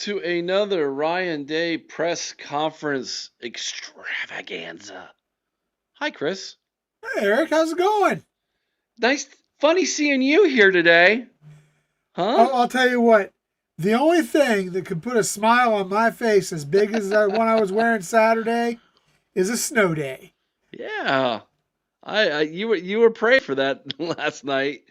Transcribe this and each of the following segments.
to another Ryan Day press conference extravaganza. Hi, Chris. Hey, Eric, how's it going? Nice, funny seeing you here today. Huh? I'll tell you what. The only thing that could put a smile on my face as big as the one I was wearing Saturday is a snow day. Yeah. You were praying for that last night.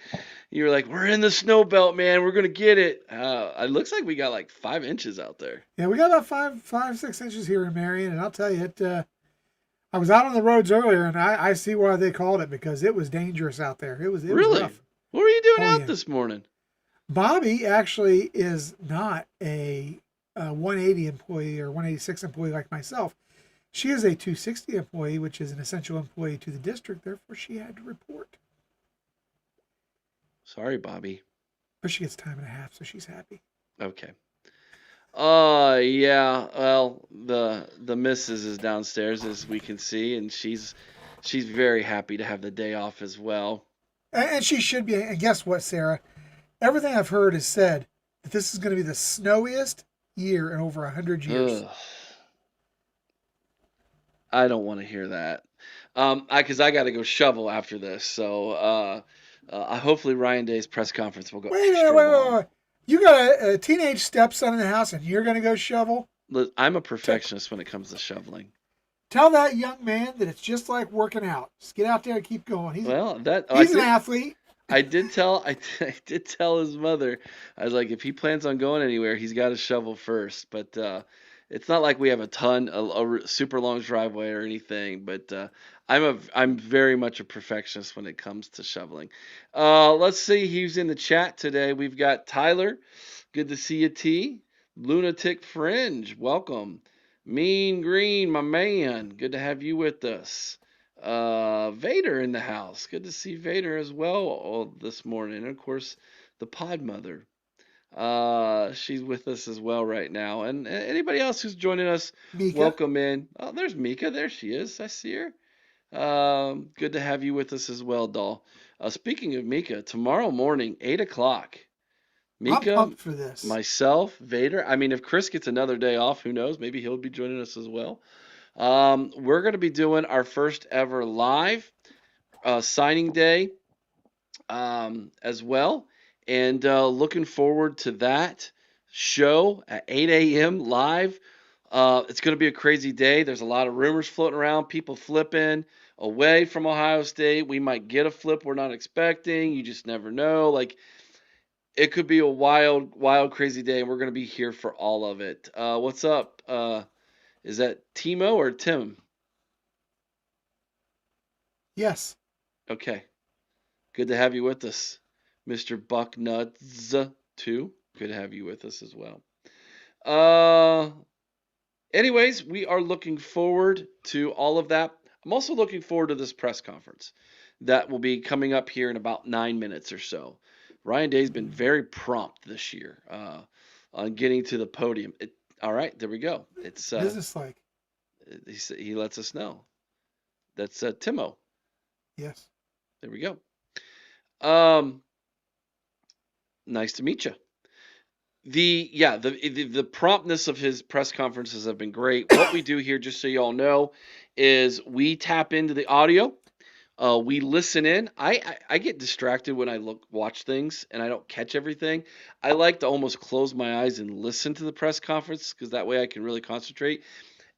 You were like, "We're in the snow belt, man. We're gonna get it." It looks like we got like 5 inches out there. Yeah, we got about 6 inches here in Marion, and I'll tell you, I was out on the roads earlier, and I see why they called it because it was dangerous out there. It was Really? rough. What were you doing Oh out yeah. this morning? Bobby actually is not a 180 employee or 186 employee like myself. She is a 260 employee, which is an essential employee to the district. Therefore, she had to report. Sorry, Bobby. But she gets time and a half, so she's happy. Okay. Yeah. Well, the missus is downstairs as we can see, and she's very happy to have the day off as well. And she should be. And guess what, Sarah? Everything I've heard is said that this is going to be the snowiest year in over 100 years. Ugh. I don't want to hear that. Because I got to go shovel after this. So, hopefully Ryan Day's press conference will go Wait a minute, extra wait, wait, long. wait. You got a teenage stepson in the house and you're going to go shovel? I'm a T- perfectionist when it comes to shoveling. Tell that young man that it's just like working out. Just get out there and keep going. Well, that I He's an did. athlete. I did tell his mother. I was like, if he plans on going anywhere, he's got to shovel first. But it's not like we have a super long driveway or anything. But I'm very much a perfectionist when it comes to shoveling. Let's see who's in the chat today. We've got Tyler. Good to see you, T. Lunatic Fringe, welcome. Mean Green, my man. Good to have you with us. Vader in the house. Good to see Vader as well this morning. And of course, the Pod Mother. She's with us as well right now. And anybody else who's joining us, Mika. welcome in. Oh, there's Mika. There she is. I see her. Good to have you with us as well, doll. Speaking of Mika, tomorrow morning, 8 o'clock. I'm Mika, pumped for this. myself, Vader. I mean, if Chris gets another day off, who knows? Maybe he'll be joining us as well. We're going to be doing our first ever live signing day as well. And looking forward to that show at 8 a.m. live. It's going to be a crazy day. There's a lot of rumors floating around, people flipping away from Ohio State. We might get a flip we're not expecting. You just never know. Like, it could be a wild, wild, crazy day, and we're going to be here for all of it. What's up? Is that Timo or Tim? Yes. Okay. Good to have you with us, Mr. Bucknuts, too. Good to have you with us as well. Uh, Anyways, we are looking forward to all of that. I'm also looking forward to this press conference that will be coming up here in about 9 minutes or so. Ryan Day's been very prompt this year on getting to the podium. All right, there we go. It's Business like. he lets us know. That's Timo. Yes. There we go. Um, Nice to meet you. The promptness of his press conferences have been great. What we do here, just so you all know, is we tap into the audio. We listen in. I get distracted when I watch things and I don't catch everything. I like to almost close my eyes and listen to the press conference because that way I can really concentrate.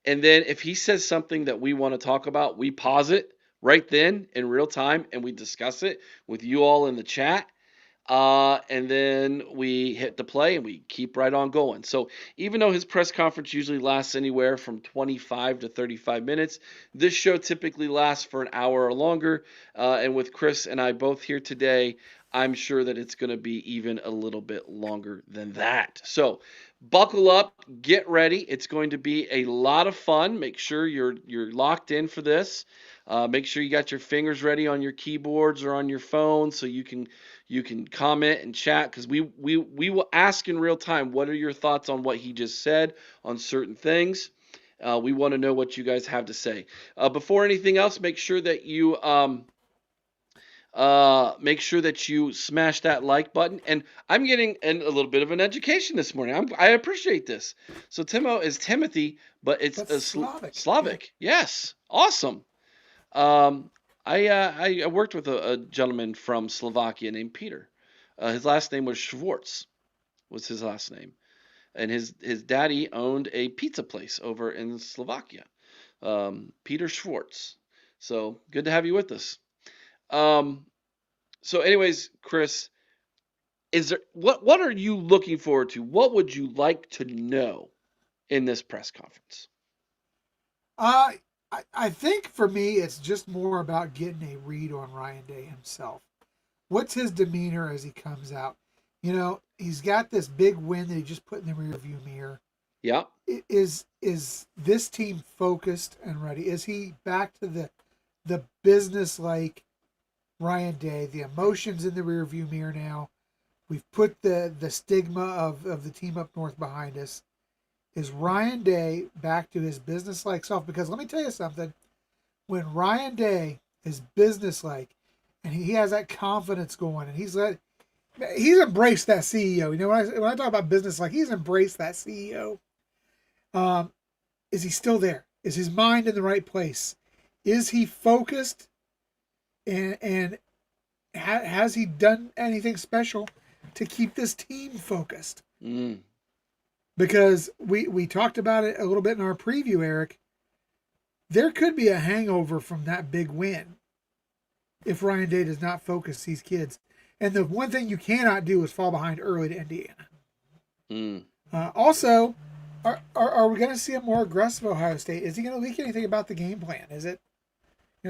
And then if he says something that we want to talk about, we pause it right then in real time and we discuss it with you all in the chat. And then we hit the play and we keep right on going. So even though his press conference usually lasts anywhere from 25 to 35 minutes, this show typically lasts for an hour or longer. And with Chris and I both here today, I'm sure that it's going to be even a little bit longer than that. So buckle up, get ready. It's going to be a lot of fun. Make sure you're locked in for this. Make sure you got your fingers ready on your keyboards or on your phone so you can comment and chat because we will ask in real time what are your thoughts on what he just said on certain things. We want to know what you guys have to say. Before anything else, make sure that you Make sure that you smash that like button. And I'm getting a little bit of an education this morning. I appreciate this. So Timo is Timothy, but it's That's a Slavic. Slavic. Yes, awesome. Um, I worked with a gentleman from Slovakia named Peter. His last name was Schwartz. Was his last name, and his daddy owned a pizza place over in Slovakia. Peter Schwartz. So good to have you with us. Um, so, anyways, Chris, is there what are you looking forward to? What would you like to know in this press conference? Uh, I think for me, it's just more about getting a read on Ryan Day himself. What's his demeanor as he comes out? You know, he's got this big win that he just put in the rearview mirror. Yeah. Is this team focused and ready? Is he back to the business like Ryan Day? The emotions in the rearview mirror now. We've put the stigma of the team up north behind us. Is Ryan Day back to his business like self? Because let me tell you something. When Ryan Day is business like and he has that confidence going and he's embraced that CEO. You know, when I talk about business like, he's embraced that CEO. Is he still there? Is his mind in the right place? Is he focused? And has he done anything special to keep this team focused? Mm. Because we talked about it a little bit in our preview, Eric. There could be a hangover from that big win if Ryan Day does not focus these kids. And the one thing you cannot do is fall behind early to Indiana. Mm. Also, are we going to see a more aggressive Ohio State? Is he going to leak anything about the game plan? Is it,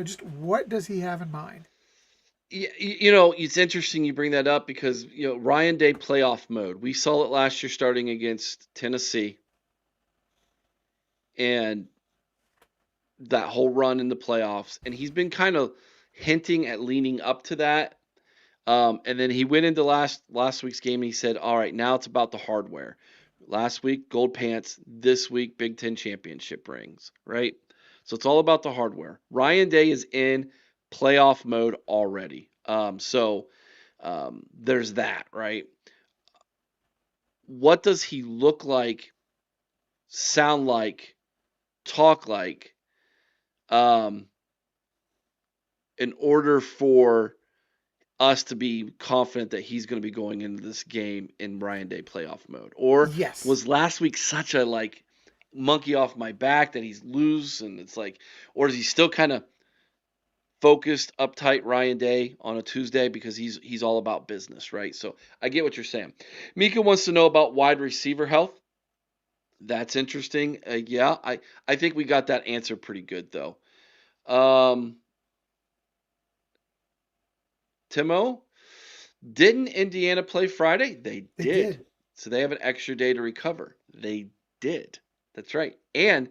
just what does he have in mind? It's interesting you bring that up because Ryan Day playoff mode. We saw it last year starting against Tennessee, and that whole run in the playoffs, and he's been kind of hinting at leaning up to that. And then he went into last week's game and he said, "All right, now it's about the hardware." Last week, gold pants. This week, Big Ten championship rings. Right. So it's all about the hardware. Ryan Day is in playoff mode already. There's that. Right. What does he look like? Sound like? Talk like? In order for us to be confident that he's going to be going into this game in Ryan Day playoff mode? Or Yes. was last week such a monkey off my back that he's loose and it's like, or is he still kind of focused, uptight Ryan Day on a Tuesday because he's all about business, right? So I get what you're saying. Mika wants to know about wide receiver health. That's interesting. Yeah, I think we got that answer pretty good though. Timo, didn't Indiana play Friday? They did. So they have an extra day to recover. They did. That's right. And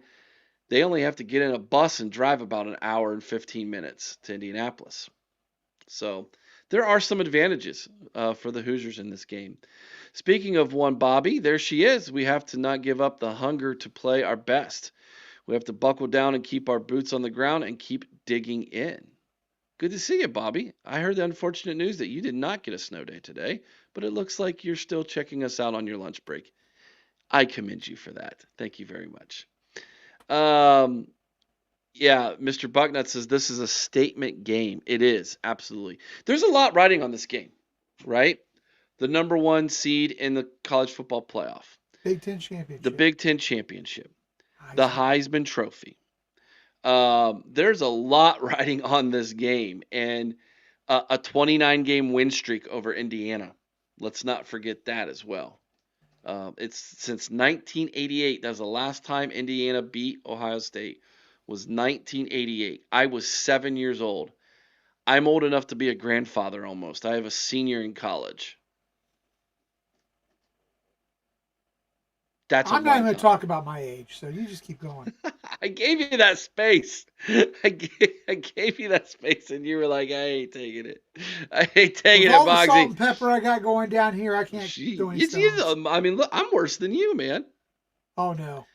they only have to get in a bus and drive about an hour and 15 minutes to Indianapolis. So there are some advantages for the Hoosiers in this game. Speaking of one Bobby, there she is. We have to not give up the hunger to play our best. We have to buckle down and keep our boots on the ground and keep digging in. Good to see you, Bobby. I heard the unfortunate news that you did not get a snow day today, but it looks like you're still checking us out on your lunch break. I commend you for that. Thank you very much. Yeah, Mr. Bucknut says this is a statement game. It is, absolutely. There's a lot riding on this game, right? The number one seed in the college football playoff. Big Ten championship. The Big Ten championship. The Heisman Trophy. There's a lot riding on this game, and a 29-game win streak over Indiana. Let's not forget that as well. It's since 1988. That was the last time Indiana beat Ohio State. Was 1988. I was 7 years old. I'm old enough to be a grandfather almost. I have a senior in college. I'm not even going to talk about my age, so you just keep going. I gave you that space. I gave you that space, and you were like, I ain't taking it. I ain't taking it, Bogsy. All the Bogsy. salt and pepper I got going down here, I can't do any stones. I mean, look, I'm worse than you, man. Oh, no.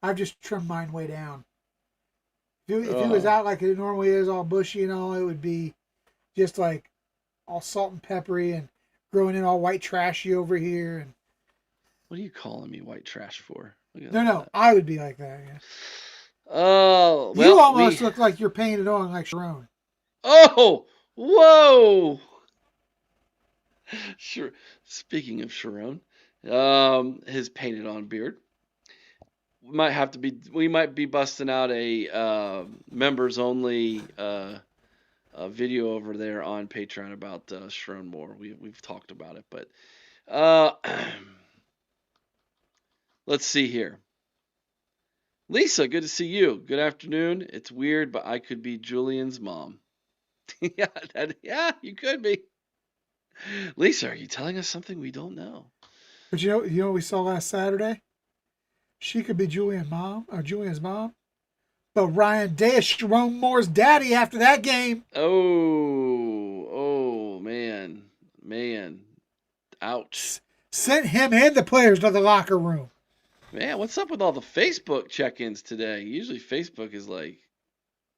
I've just trimmed mine way down. If it was out like it normally is, all bushy and all, it would be just like all salt and peppery and growing in all white trashy over here. And What are you calling me white trash for? Look at no, I would be like that. Yeah. Oh, You well, almost look like you're painted on like Sharon. Oh, whoa! Sure. Speaking of Sharon, his painted on beard. We might be busting out a members only video over there on Patreon about Sharon Moore. We've talked about it, but uh, let's see here. Lisa, good to see you. Good afternoon. It's weird, but I could be Julian's mom. Yeah, you could be. Lisa, are you telling us something we don't know? But you know what we saw last Saturday? She could be Julian's mom. But Ryan Day is Sharon Moore's daddy after that game. Oh, man. Ouch. Sent him and the players to the locker room. Man, what's up with all the Facebook check-ins today? Usually Facebook is like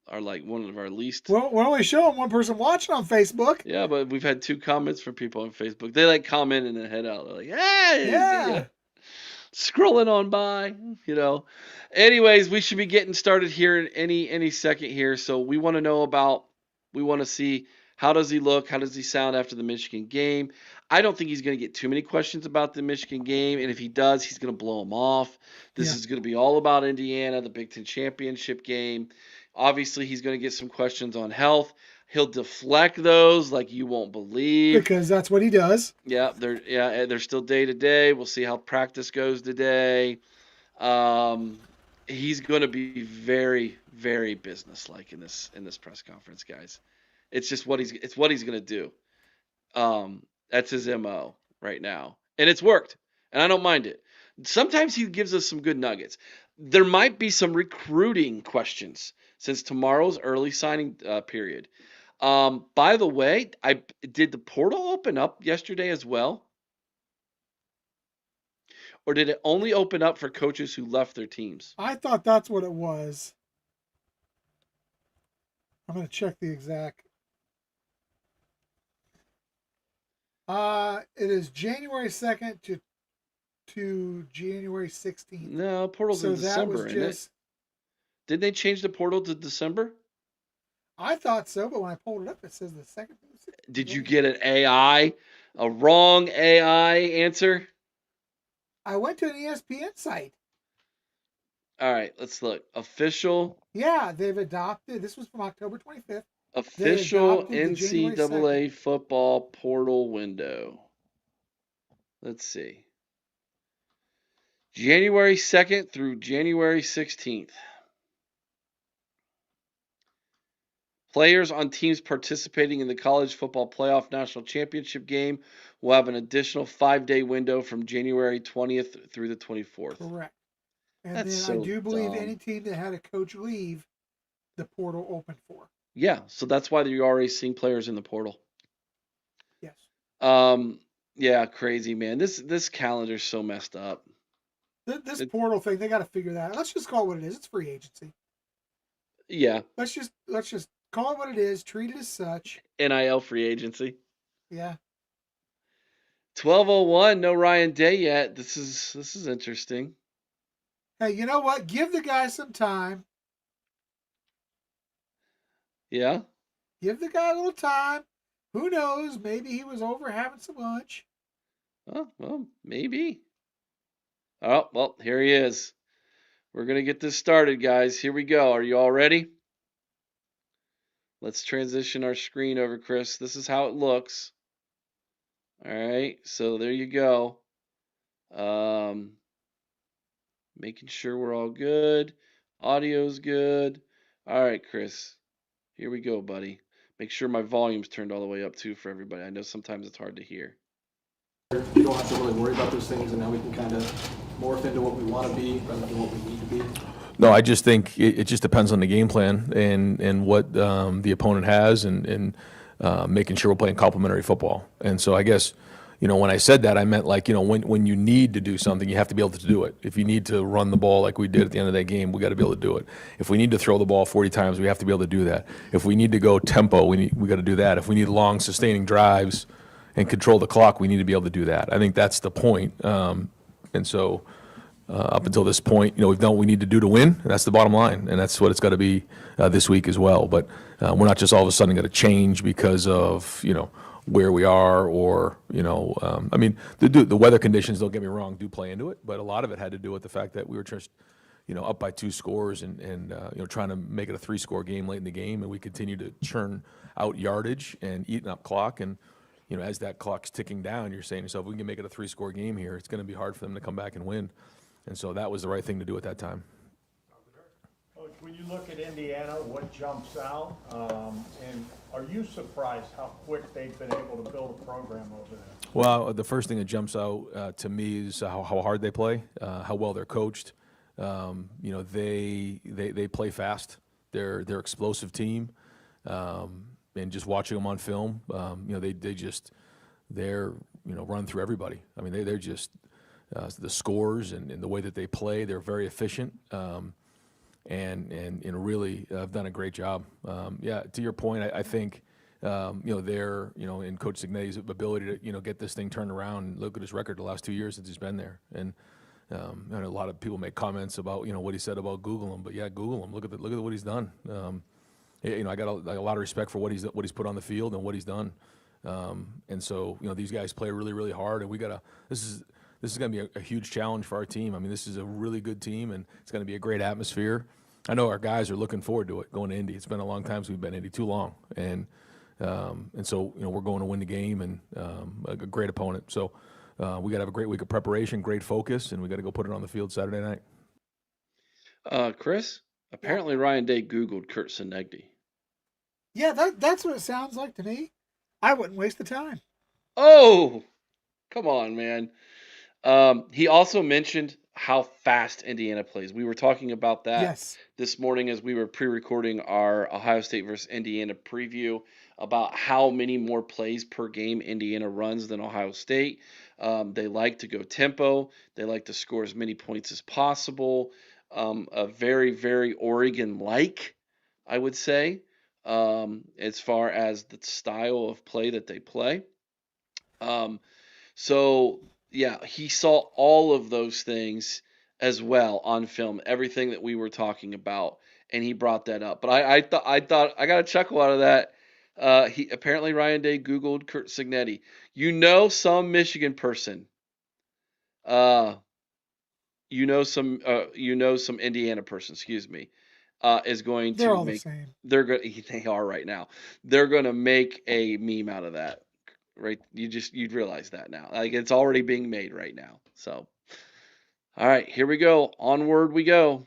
one of our least. Well, we're only showing one person watching on Facebook. Yeah, but we've had 2 comments from people on Facebook. They like comment and then head out. They're like, hey, Yeah. Scrolling on by, Anyways, we should be getting started here in any second here. So we want to see how does he look? How does he sound after the Michigan game? I don't think he's going to get too many questions about the Michigan game. And if he does, he's going to blow them off. This is going to be all about Indiana, the Big Ten championship game. Obviously, he's going to get some questions on health. He'll deflect those like you won't believe. Because that's what he does. Yeah, they're still day to day. We'll see how practice goes today. He's going to be very, very businesslike in this press conference, guys. It's what he's going to do. That's his MO right now, and it's worked, and I don't mind it. Sometimes he gives us some good nuggets. There might be some recruiting questions since tomorrow's early signing period. By the way, did the portal open up yesterday as well? Or did it only open up for coaches who left their teams? I thought that's what it was. I'm going to check the exact. It is January 2nd to January 16th. No, portal's in December, isn't it? Didn't they change the portal to December? I thought so, but when I pulled it up, it says the 2nd. Did you get a wrong AI answer? I went to an ESPN site. All right, let's look. Official. Yeah, they've adopted. This was from October 25th. Official NCAA football portal window. Let's see. January 2nd through January 16th. Players on teams participating in the College Football Playoff National Championship game will have an additional 5-day window from January 20th through the 24th. Correct. And That's then so I do believe dumb. any team that had a coach leave, the portal opened for. Yeah, so that's why you're already seeing players in the portal. Yes. Yeah, crazy, man. This calendar's so messed up. This portal thing, they got to figure that out. Let's just call it what it is. It's free agency. Yeah. Let's just call it what it is. Treat it as such. NIL free agency. Yeah. 12:01. No Ryan Day yet. This is interesting. Hey, you know what? Give the guy some time. Yeah. Give the guy a little time. Who knows? Maybe he was over having some lunch. Oh, well, maybe. Oh, well, here he is. We're going to get this started, guys. Here we go. Are you all ready? Let's transition our screen over, Chris. This is how it looks. All right, so there you go. Making sure we're all good. Audio's good. All right, Chris. Here we go, buddy. Make sure my volume's turned all the way up, too, for everybody. I know sometimes it's hard to hear. You don't have to really worry about those things, and now we can kind of morph into what we want to be rather than what we need to be. No, I just think it just depends on the game plan and what the opponent has and making sure we're playing complementary football. And so I guess, when I said that, I meant like, when you need to do something, you have to be able to do it. If you need to run the ball like we did at the end of that game, we got to be able to do it. If we need to throw the ball 40 times, we have to be able to do that. If we need to go tempo, we got to do that. If we need long, sustaining drives and control the clock, we need to be able to do that. I think that's the point. And so up until this point, we've done what we need to do to win, and that's the bottom line, and that's what it's got to be this week as well. But we're not just all of a sudden going to change because of where we are, or I mean, the weather conditions, don't get me wrong, do play into it, but a lot of it had to do with the fact that we were just up by 2 scores and trying to make it a 3-score game late in the game, and we continue to churn out yardage and eating up clock. And as that clock's ticking down, you're saying to yourself, we can make it a 3-score game here, it's going to be hard for them to come back and win. And so that was the right thing to do at that time. Coach, when you look at Indiana, what jumps out? And are you surprised how quick they've been able to build a program over there? Well, the first thing that jumps out to me is how hard they play, how well they're coached. They play fast. They're explosive team, and just watching them on film, they're run through everybody. I mean, they're just the scores and the way that they play. They're very efficient. And really have done a great job. Yeah, to your point, I think they're in Coach Cignetti's ability to get this thing turned around. And look at his record the last 2 years since he's been there. And a lot of people make comments about what he said about Google him, but yeah, Google him. Look at what he's done. I got a lot of respect for what he's put on the field and what he's done. And so these guys play really, really hard, and this is going to be a huge challenge for our team. I mean, this is a really good team, and it's going to be a great atmosphere. I know our guys are looking forward to it, going to Indy. It's been a long time since we've been to Indy, too long. And so, we're going to win the game, and a great opponent. So we got to have a great week of preparation, great focus, and we got to go put it on the field Saturday night. Chris, apparently Ryan Day Googled Kurt Sinegdi. Yeah, that's what it sounds like to me. I wouldn't waste the time. Oh, come on, man. He also mentioned how fast Indiana plays. We were talking about that this morning as we were pre-recording our Ohio State versus Indiana preview, about how many more plays per game Indiana runs than Ohio State. They like to go tempo. They like to score as many points as possible. A very, very Oregon-like, I would say, as far as the style of play that they play. So yeah, he saw all of those things as well on film, everything that we were talking about, and he brought that up. But I thought I got a chuckle out of that. He apparently Ryan Day Googled Kurt Cignetti. Some Michigan person. Some Indiana person, excuse me, is going They're to all make. the same. They are right now. They're going to make a meme out of that. Right, you'd realize that now. Like, it's already being made right now. So, all right, here we go. Onward we go.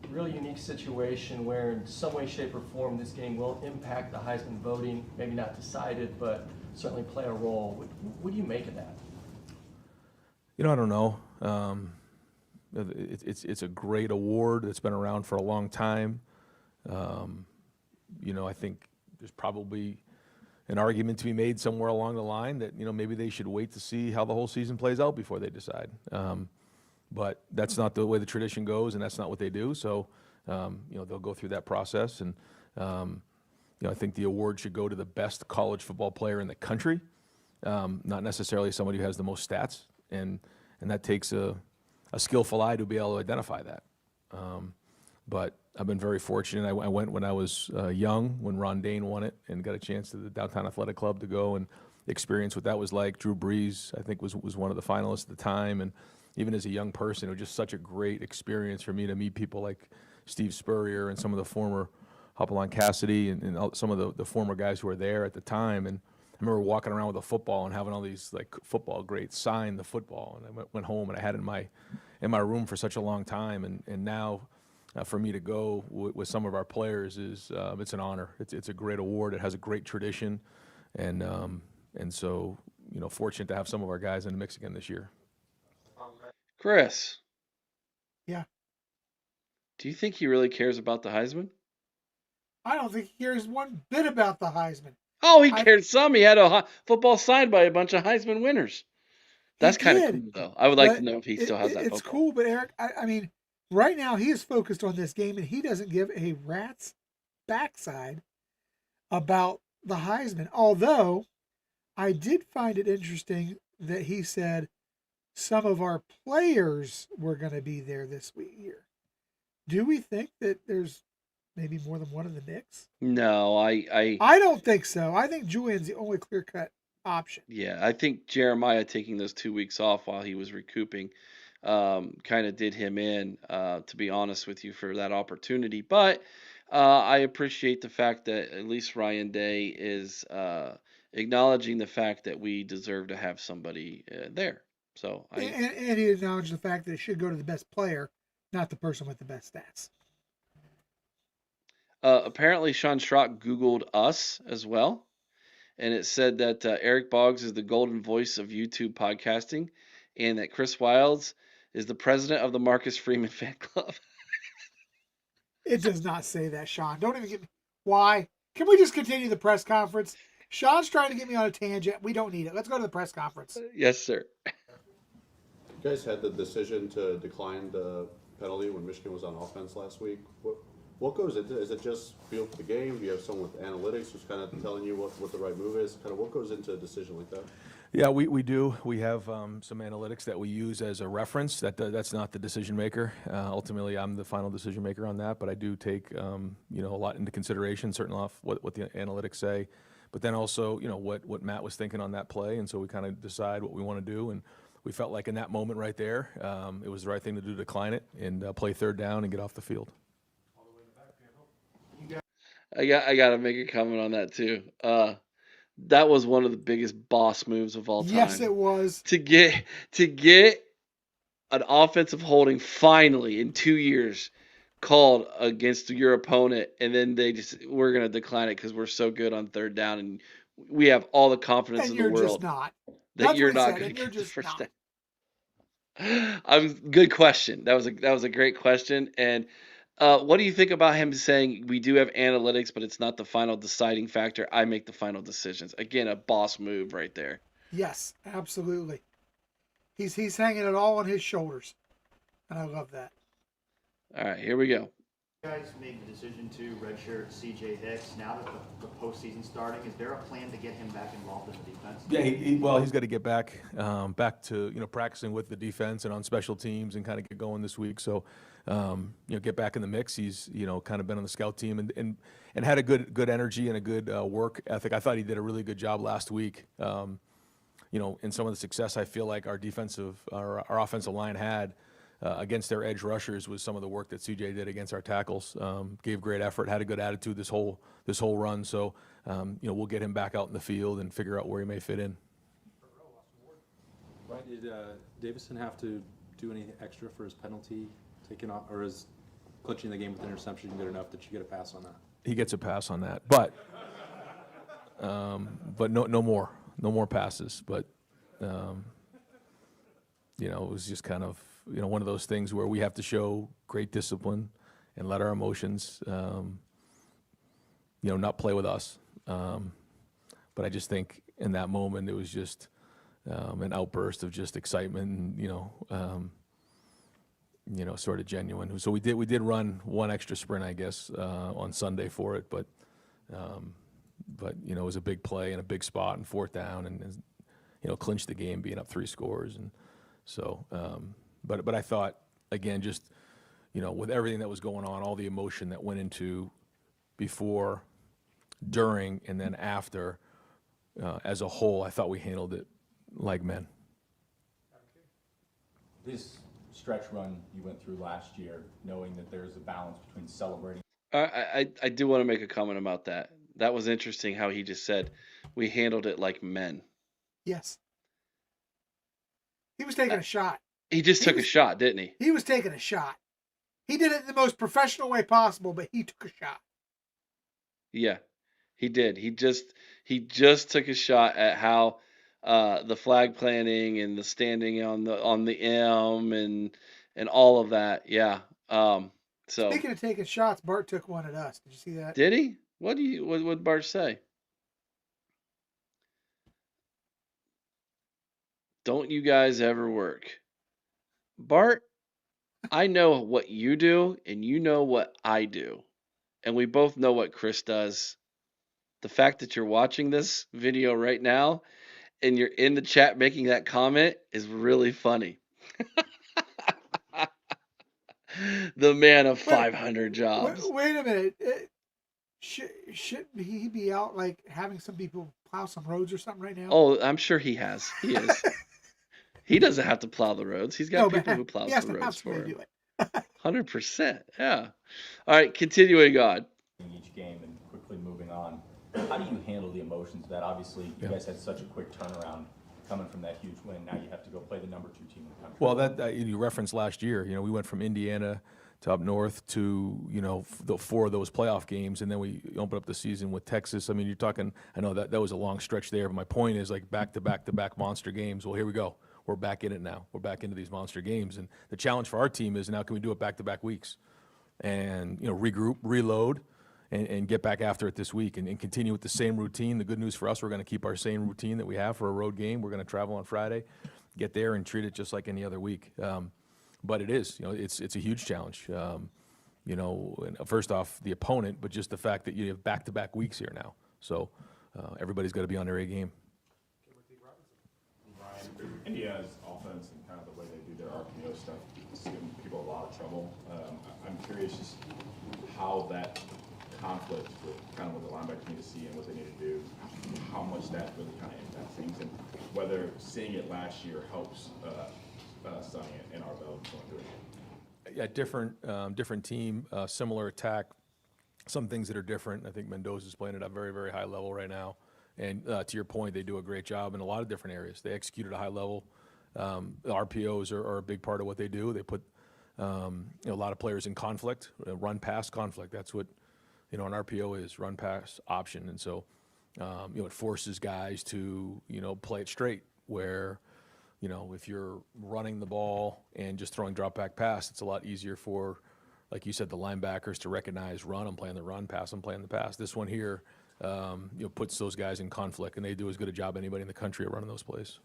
A really unique situation where, in some way, shape, or form, this game will impact the Heisman voting. Maybe not decide it, but certainly play a role. What do you make of that? I don't know. It's a great award that's been around for a long time. I think there's probably an argument to be made somewhere along the line that maybe they should wait to see how the whole season plays out before they decide. But that's not the way the tradition goes, and that's not what they do. So they'll go through that process, and I think the award should go to the best college football player in the country, not necessarily somebody who has the most stats, and that takes a skillful eye to be able to identify that. But I've been very fortunate. I went when I was young, when Ron Dane won it, and got a chance to the Downtown Athletic Club to go and experience what that was like. Drew Brees, I think, was one of the finalists at the time. And even as a young person, it was just such a great experience for me to meet people like Steve Spurrier and some of the former Hopalong Cassidy and some of the former guys who were there at the time. And I remember walking around with a football and having all these like football greats sign the football. And I went home and I had it in my room for such a long time. And now for me to go with some of our players is it's an honor. It's a great award. It has a great tradition, and so fortunate to have some of our guys in the mix again this year. Chris. Yeah. Do you think he really cares about the Heisman? I don't think he cares one bit about the Heisman. Oh, he I- cared some. He had a football signed by a bunch of Heisman winners. He That's kind of did, cool, though. I would like to but know if he still has that it's football. cool. But Eric, I mean, right now he is focused on this game, and he doesn't give a rat's backside about the Heisman. Although I did find it interesting that he said some of our players were going to be there this year. Do we think that there's maybe more than one in the mix? No, I don't think so. I think Julian's the only clear cut option. yeah, I think Jeremiah taking those 2 weeks off while he was recouping kind of did him in, to be honest with you, for that opportunity. But I appreciate the fact that at least Ryan Day is acknowledging the fact that we deserve to have somebody there. So And he acknowledged the fact that it should go to the best player, not the person with the best stats. Apparently Sean Schrock Googled us as well, and it said that Eric Boggs is the golden voice of YouTube podcasting, and that Chris Wilds is the president of the Marcus Freeman fan club. It does not say that, Sean. Don't even get me. Why? Can we just continue the press conference? Sean's trying to get me on a tangent. We don't need it. Let's go to the press conference. Yes, sir. You guys had the decision to decline the penalty when Michigan was on offense last week. What goes into it? Is it just feel for the game? Do you have someone with analytics who's kind of telling you what the right move is? Kind of what goes into a decision like that? Yeah, we do. We have some analytics that we use as a reference. That's not the decision maker. Ultimately, I'm the final decision maker on that, but I do take a lot into consideration, certainly off what the analytics say, but then also what Matt was thinking on that play, and so we kind of decide what we want to do, and we felt like in that moment right there, it was the right thing to do to decline it and play third down and get off the field. I got to make a comment on that too. That was one of the biggest boss moves of all time. Yes, it was. To get an offensive holding finally in 2 years called against your opponent, and then we're gonna decline it because we're so good on third down, and we have all the confidence And in you're the world just not. that That's you're what he not said, gonna and you're get the just first not. down. Good question. That was a great question. And what do you think about him saying we do have analytics, but it's not the final deciding factor? I make the final decisions. Again, a boss move right there. Yes, absolutely. He's hanging it all on his shoulders, and I love that. All right, here we go. You guys made the decision to redshirt C.J. Hicks. Now that the postseason's starting, is there a plan to get him back involved in the defense? Yeah, he's got to get back to practicing with the defense and on special teams and kind of get going this week. So get back in the mix. He's kind of been on the scout team and had a good energy and a good work ethic. I thought he did a really good job last week. In some of the success I feel like our offensive line had against their edge rushers was some of the work that CJ did against our tackles. Gave great effort, had a good attitude this whole run. So we'll get him back out in the field and figure out where he may fit in. Right? Did Davison have to do any extra for his penalty taken off, or is clinching the game with interception good enough that you get a pass on that? He gets a pass on that, but no more passes. But it was just kind of one of those things where we have to show great discipline and let our emotions not play with us. But I just think in that moment it was just an outburst of just excitement and sort of genuine. So we did run one extra sprint, I guess, on Sunday for it, but it was a big play and a big spot and fourth down and clinched the game being up 3 scores. And so but I thought, again, just with everything that was going on, all the emotion that went into before, during, and then after, as a whole, I thought we handled it like men. This stretch run you went through last year, knowing that there's a balance between celebrating. I do want to make a comment about that. That was interesting how he just said we handled it like men. Yes. He was taking a shot. He just took a shot, didn't he? He was taking a shot. He did it in the most professional way possible, but he took a shot. Yeah, he did. He just took a shot at how the flag planting and the standing on the M and all of that. Yeah. So Speaking of taking shots, Bart took one at us. Did you see that? did he? What did Bart say? don't you guys ever work. Bart, I know what you do, and you know what I do. And we both know what Chris does. The fact that you're watching this video right now and you're in the chat making that comment is really funny. The man of 500 jobs. Wait a minute. Shouldn't he be out like having some people plow some roads or something right now? Oh, I'm sure he has. He is. He doesn't have to plow the roads. He's got people who plows he has the to have roads for somebody him. do it. 100%. Yeah. All right, continuing on. in each game and quickly moving on. How do you handle the emotions of that? Obviously, you guys had such a quick turnaround coming from that huge win. Now you have to go play the number 2 team in the country. Well, that you referenced last year. You know, we went from Indiana to up north to, you know, the 4 of those playoff games, and then we opened up the season with Texas. I mean, you're talking. I know that was a long stretch there, but my point is like back to back monster games. Well, here we go. We're back in it now. We're back into these monster games, and the challenge for our team is now can we do it back to back weeks, and regroup, reload. And get back after it this week and continue with the same routine. The good news for us, we're going to keep our same routine that we have for a road game. We're going to travel on Friday, get there and treat it just like any other week. But it is, it's a huge challenge. And first off, the opponent, but just the fact that you have back-to-back weeks here now. So everybo's got to be on their A game. Indiana's offense and kind of the way they do their RPO stuff is giving people a lot of trouble. I'm curious just how that conflict with kind of what the linebackers need to see and what they need to do, how much that really kind of impacts things, and whether seeing it last year helps Sonny and Arvell going through it. Yeah, different team, similar attack. Some things that are different. I think Mendoza's playing at a very, very high level right now. And to your point, they do a great job in a lot of different areas. They execute at a high level. The RPOs are a big part of what they do. They put a lot of players in conflict, run-pass conflict. That's what an RPO is, run-pass option. And so it forces guys to play it straight where if you're running the ball and just throwing drop-back pass, it's a lot easier for, like you said, the linebackers to recognize run, I'm playing the run, pass, I'm playing the pass. This one here puts those guys in conflict, and they do as good a job as anybody in the country at running those plays.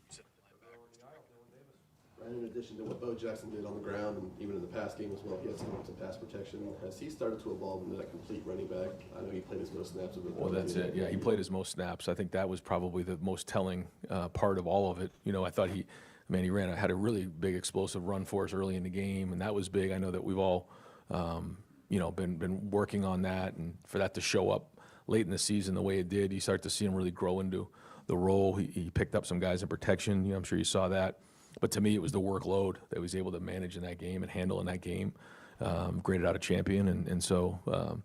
In addition to what Bo Jackson did on the ground and even in the pass game as well, he had some pass protection. Has he started to evolve into that complete running back? I know he played his most snaps with the Well, that's it. Yeah, he played his most snaps. I think that was probably the most telling part of all of it. I thought he had a really big explosive run for us early in the game, and that was big. I know that we've all, been working on that, and for that to show up late in the season the way it did, you start to see him really grow into the role. He picked up some guys in protection. I'm sure you saw that. But to me, it was the workload that he was able to manage in that game and handle in that game. Graded out a champion. And so,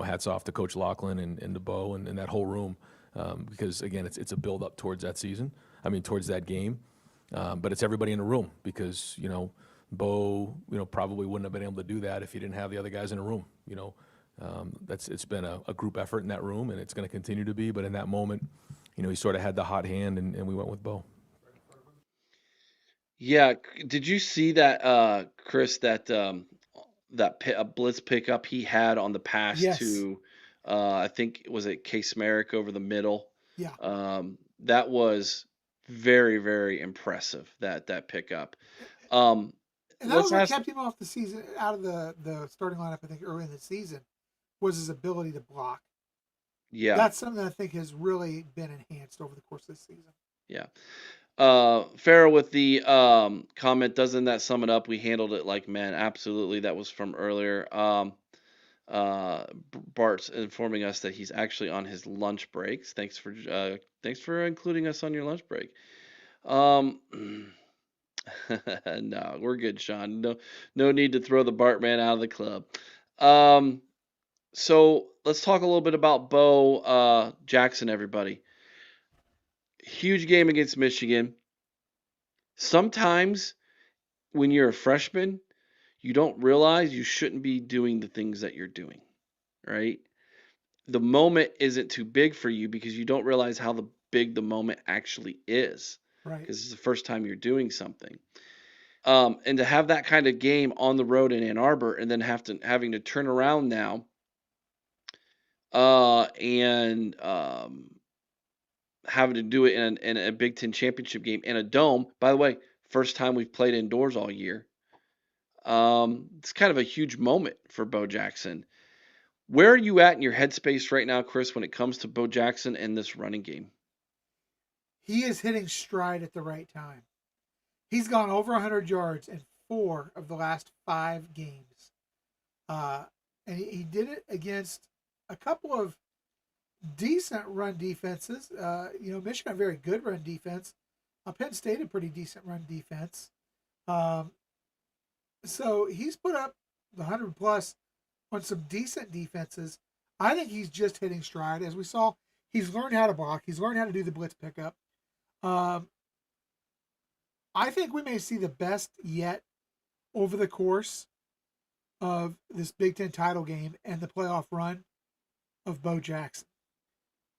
hats off to Coach Laughlin and to Bo and that whole room. Because, again, it's a build-up towards that season. Towards that game. But it's everybody in the room because, Bo, probably wouldn't have been able to do that if he didn't have the other guys in the room. It's been a group effort in that room, and it's going to continue to be. But in that moment, he sort of had the hot hand, and we went with Bo. Yeah, did you see that, Chris? That blitz pickup he had on the pass Yes. to, I think was it Case Merrick over the middle. Yeah. That was very, very impressive. That pickup. Um, And that let's was what ask. kept him off the season, out of the starting lineup, I think, early in the season, was his ability to block. Yeah, That's something that I think has really been enhanced over the course of this season. yeah. Farrah with the comment, doesn't that sum it up? We handled it like men. Absolutely, that was from earlier. Bart's informing us that he's actually on his lunch breaks. Thanks for including us on your lunch break. No, we're good, Sean. No need to throw the Bartman out of the club. So let's talk a little bit about Bo Jackson, everybody. Huge game against Michigan. Sometimes when you're a freshman, you don't realize you shouldn't be doing the things that you're doing, right? The moment isn't too big for you because you don't realize how big the moment actually is. Right. Because it's the first time you're doing something. And to have that kind of game on the road in Ann Arbor and then having to turn around now and having to do it in a Big Ten championship game in a dome. By the way, first time we've played indoors all year. It's kind of a huge moment for Bo Jackson. Where are you at in your headspace right now, Chris, when it comes to Bo Jackson and this running game? He is hitting stride at the right time. He's gone over 100 yards in 4 of the last 5 games. And he did it against a couple of decent run defenses. Michigan, a very good run defense. Penn State, a pretty decent run defense. So he's put up the 100 plus on some decent defenses. I think he's just hitting stride. As we saw, he's learned how to block. He's learned how to do the blitz pickup. I think we may see the best yet over the course of this Big Ten title game and the playoff run of Bo Jackson.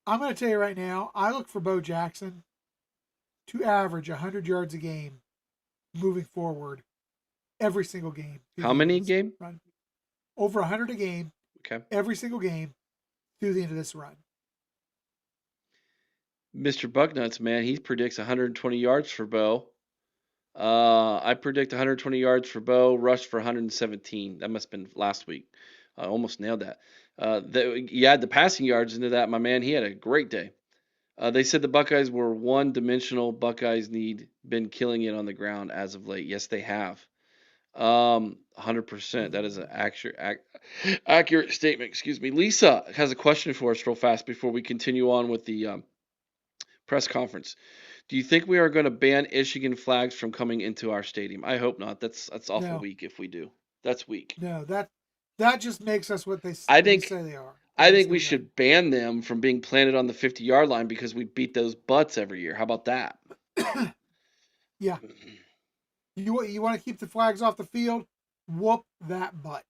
I'm going to tell you right now, I look for Bo Jackson to average 100 yards a game moving forward every single game. How many a game? Run. Over 100 a game. Okay. Every single game through the end of this run. Mr. Bucknuts, man, he predicts 120 yards for Bo. I predict 120 yards for Bo, rush for 117. That must have been last week. I almost nailed that. You add the passing yards into that, my man, he had a great day. They said the Buckeyes were one-dimensional. Buckeyes been killing it on the ground as of late. Yes, they have. 100%. That is an accurate statement. Excuse me. Lisa has a question for us real fast before we continue on with the press conference. Do you think we are going to ban Michigan flags from coming into our stadium? I hope not. That's awful weak if we do. That's weak. No, that just makes us what they say they are. I think we should ban them from being planted on the 50-yard line because we beat those butts every year. How about that? Yeah. You want to keep the flags off the field? Whoop that butt.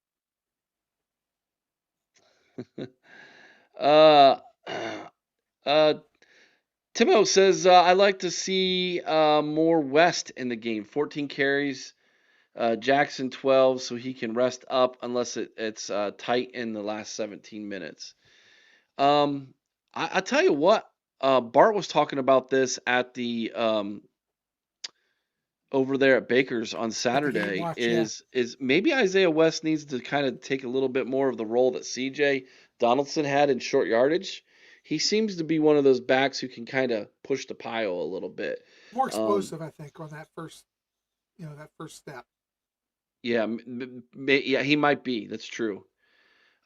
Timo says, I like to see more West in the game. 14 carries, Jackson 12, so he can rest up unless it's tight in the last 17 minutes. I tell you what, Bart was talking about this at the over there at Baker's on Saturday. Is maybe Isaiah West needs to kind of take a little bit more of the role that CJ Donaldson had in short yardage. He seems to be one of those backs who can kind of push the pile a little bit. More explosive, I think, on that first step. Yeah, he might be. That's true.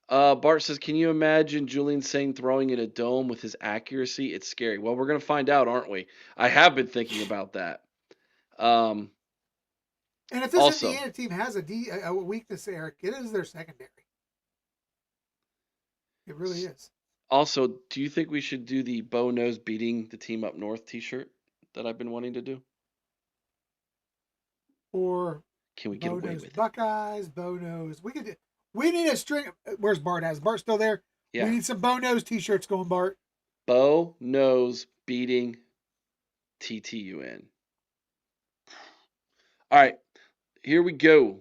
Bart says, can you imagine Julian Sain throwing in a dome with his accuracy? It's scary. Well, we're going to find out, aren't we? I have been thinking about that. And if this Indiana team has a weakness, Eric, it is their secondary. It really is. Also, do you think we should do the Bo Knows beating the team up north t-shirt that I've been wanting to do? Or can we get Bo away knows with it? Buckeyes, Bo Knows. We need a string. Where's Bart? Is Bart still there? Yeah. We need some Bo Knows t-shirts going, Bart. Bo Knows beating TTUN. All right, here we go.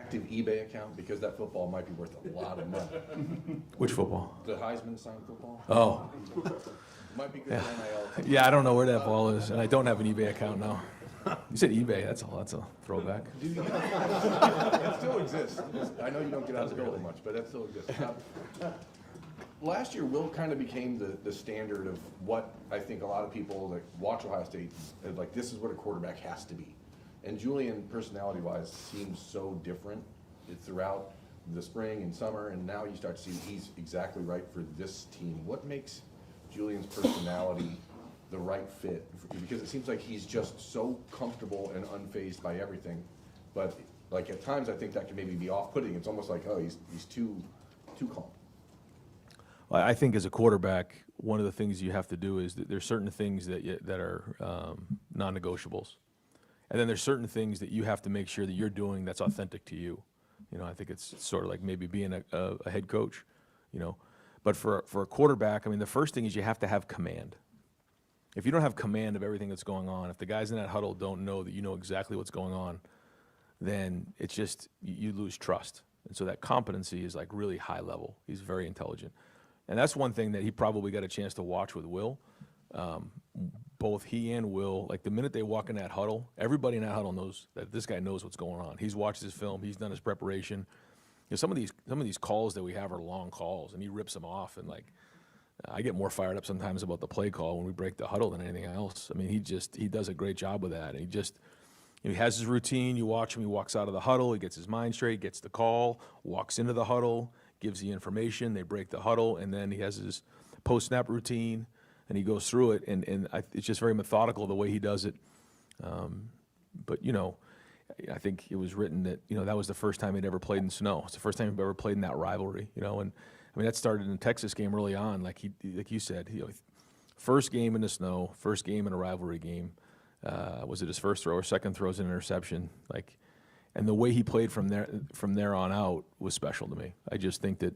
Active eBay account because that football might be worth a lot of money. Which football? The Heisman signed football. Oh. Might be good for NIL. Yeah, I don't know where that ball is, and I don't have an eBay account now. You said eBay. That's a throwback. It still exists. I know you don't get out of the building much, but that still exists. Last year, Will kind of became the standard of what I think a lot of people that watch Ohio State is like, this is what a quarterback has to be. And Julian, personality-wise, seems so different throughout the spring and summer, and now you start to see he's exactly right for this team. What makes Julian's personality the right fit? Because it seems like he's just so comfortable and unfazed by everything. But like at times, I think that can maybe be off-putting. It's almost like, oh, he's too calm. Well, I think as a quarterback, one of the things you have to do is that there's certain things that are non-negotiables. And then there's certain things that you have to make sure that you're doing that's authentic to you. You know, I think it's sort of like maybe being a head coach, you know. But for a quarterback, I mean, the first thing is you have to have command. If you don't have command of everything that's going on, if the guys in that huddle don't know that you know exactly what's going on, then it's just, you lose trust. And so that competency is like really high level. He's very intelligent. And that's one thing that he probably got a chance to watch with Will. Both he and Will, like the minute they walk in that huddle, everybody in that huddle knows that this guy knows what's going on. He's watched his film. He's done his preparation. You know, some of these calls that we have are long calls, and he rips them off. And like, I get more fired up sometimes about the play call when we break the huddle than anything else. I mean, he does a great job with that. And he has his routine. You watch him. He walks out of the huddle. He gets his mind straight, gets the call, walks into the huddle, gives the information. They break the huddle, and then he has his post-snap routine. And he goes through it, and it's just very methodical the way he does it. But, you know, I think it was written that, you know, that was the first time he'd ever played in snow. It's the first time he'd ever played in that rivalry, you know. And, I mean, that started in the Texas game early on, like you said. You know, first game in the snow, first game in a rivalry game. Was it his first throw or second throw as an interception? Like, and the way he played from there on out was special to me. I just think that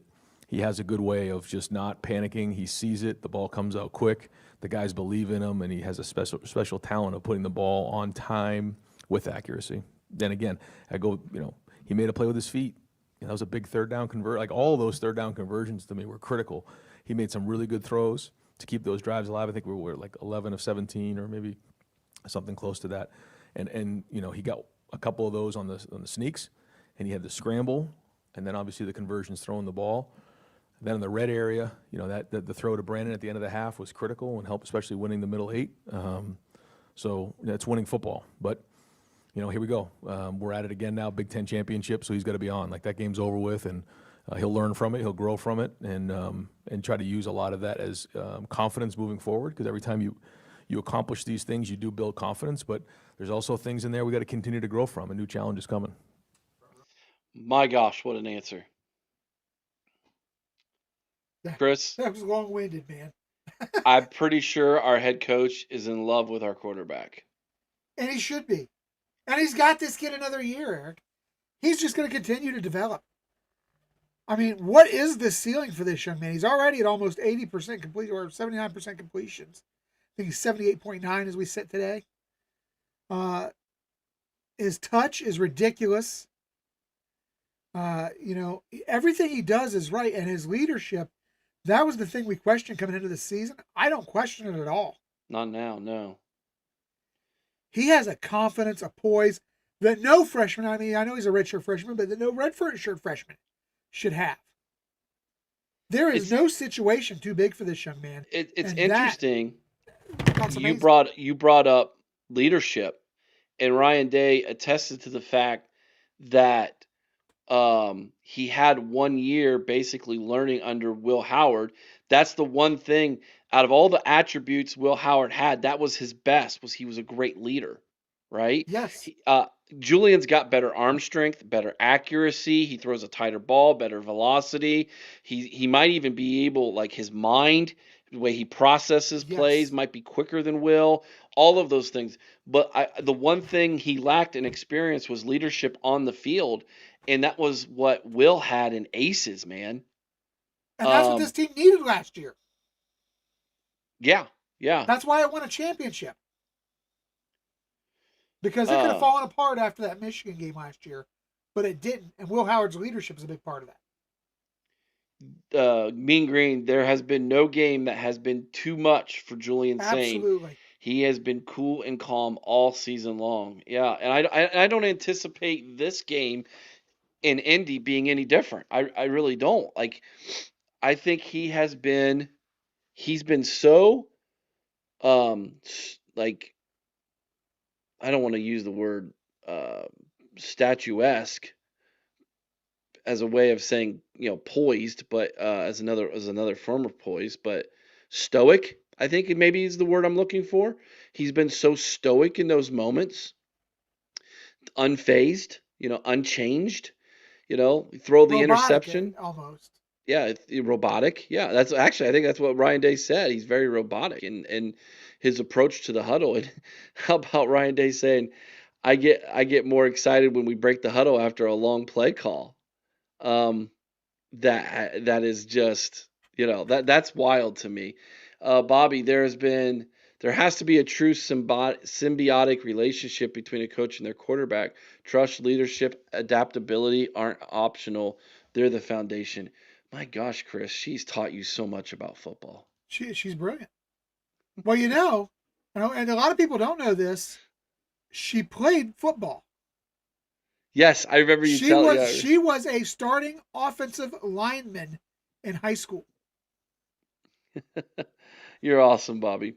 he has a good way of just not panicking. He sees it. The ball comes out quick. The guys believe in him, and he has a special talent of putting the ball on time with accuracy. Then again, he made a play with his feet. You know, that was a big third down convert. Like, all of those third down conversions to me were critical. He made some really good throws to keep those drives alive. I think we were like 11 of 17 or maybe something close to that. And you know, he got a couple of those on the sneaks, and he had the scramble, and then obviously the conversions throwing the ball. Then in the red area, you know, that the throw to Brandon at the end of the half was critical and helped, especially winning the middle 8. So that's winning football. But, you know, here we go. We're at it again now, Big Ten championship, so he's got to be on. Like, that game's over with, and he'll learn from it, he'll grow from it, and try to use a lot of that as confidence moving forward, because every time you accomplish these things, you do build confidence, but there's also things in there we got to continue to grow from. A new challenge is coming. My gosh, what an answer. Chris, That was long-winded, man. I'm pretty sure our head coach is in love with our quarterback. And he should be. And he's got this kid another year, Eric. He's just going to continue to develop. I mean, what is the ceiling for this young man? He's already at almost 80% complete, or 79% completions. I think he's 78.9 as we sit today. His touch is ridiculous. You know, everything he does is right, and his leadership, that was the thing we questioned coming into the season. I don't question it at all. Not now, no. He has a confidence, a poise that no freshman, I mean, I know he's a redshirt freshman, but that no redshirt freshman should have. There is no situation too big for this young man. It's and interesting. That's You amazing. brought up leadership, and Ryan Day attested to the fact that he had 1 year basically learning under Will Howard. That's the one thing out of all the attributes Will Howard had, that was his best, was he was a great leader, right? Yes. Julian's got better arm strength, better accuracy. He throws a tighter ball, better velocity. He might even be able, like, his mind, the way he processes plays might be quicker than Will. All of those things. But the one thing he lacked in experience was leadership on the field, and that was what Will had in aces, man. And that's what this team needed last year. Yeah. That's why it won a championship. Because it could have fallen apart after that Michigan game last year, but it didn't. And Will Howard's leadership is a big part of that. Mean Green, there has been no game that has been too much for Julian Sain. Absolutely. He has been cool and calm all season long. Yeah, and I don't anticipate this game in Indy being any different. I really don't. Like, I think he's been so like, I don't want to use the word statuesque as a way of saying, you know, poised, but as another form of poise, but stoic, I think maybe is the word I'm looking for. He's been so stoic in those moments, unfazed, you know, unchanged, you know, throw the Robotic, interception. almost. Yeah, robotic. Yeah, that's actually, I think that's what Ryan Day said. He's very robotic in his approach to the huddle. And how about Ryan Day saying, I get more excited when we break the huddle after a long play call. That is just, you know, that's wild to me. Bobby, there has to be a true symbiotic relationship between a coach and their quarterback. Trust, leadership, adaptability aren't optional. They're the foundation. My gosh, Chris, she's taught you so much about football. She's brilliant. Well, you know, and a lot of people don't know this. She played football. Yes, I remember you telling. Yeah. She was a starting offensive lineman in high school. You're awesome, Bobby.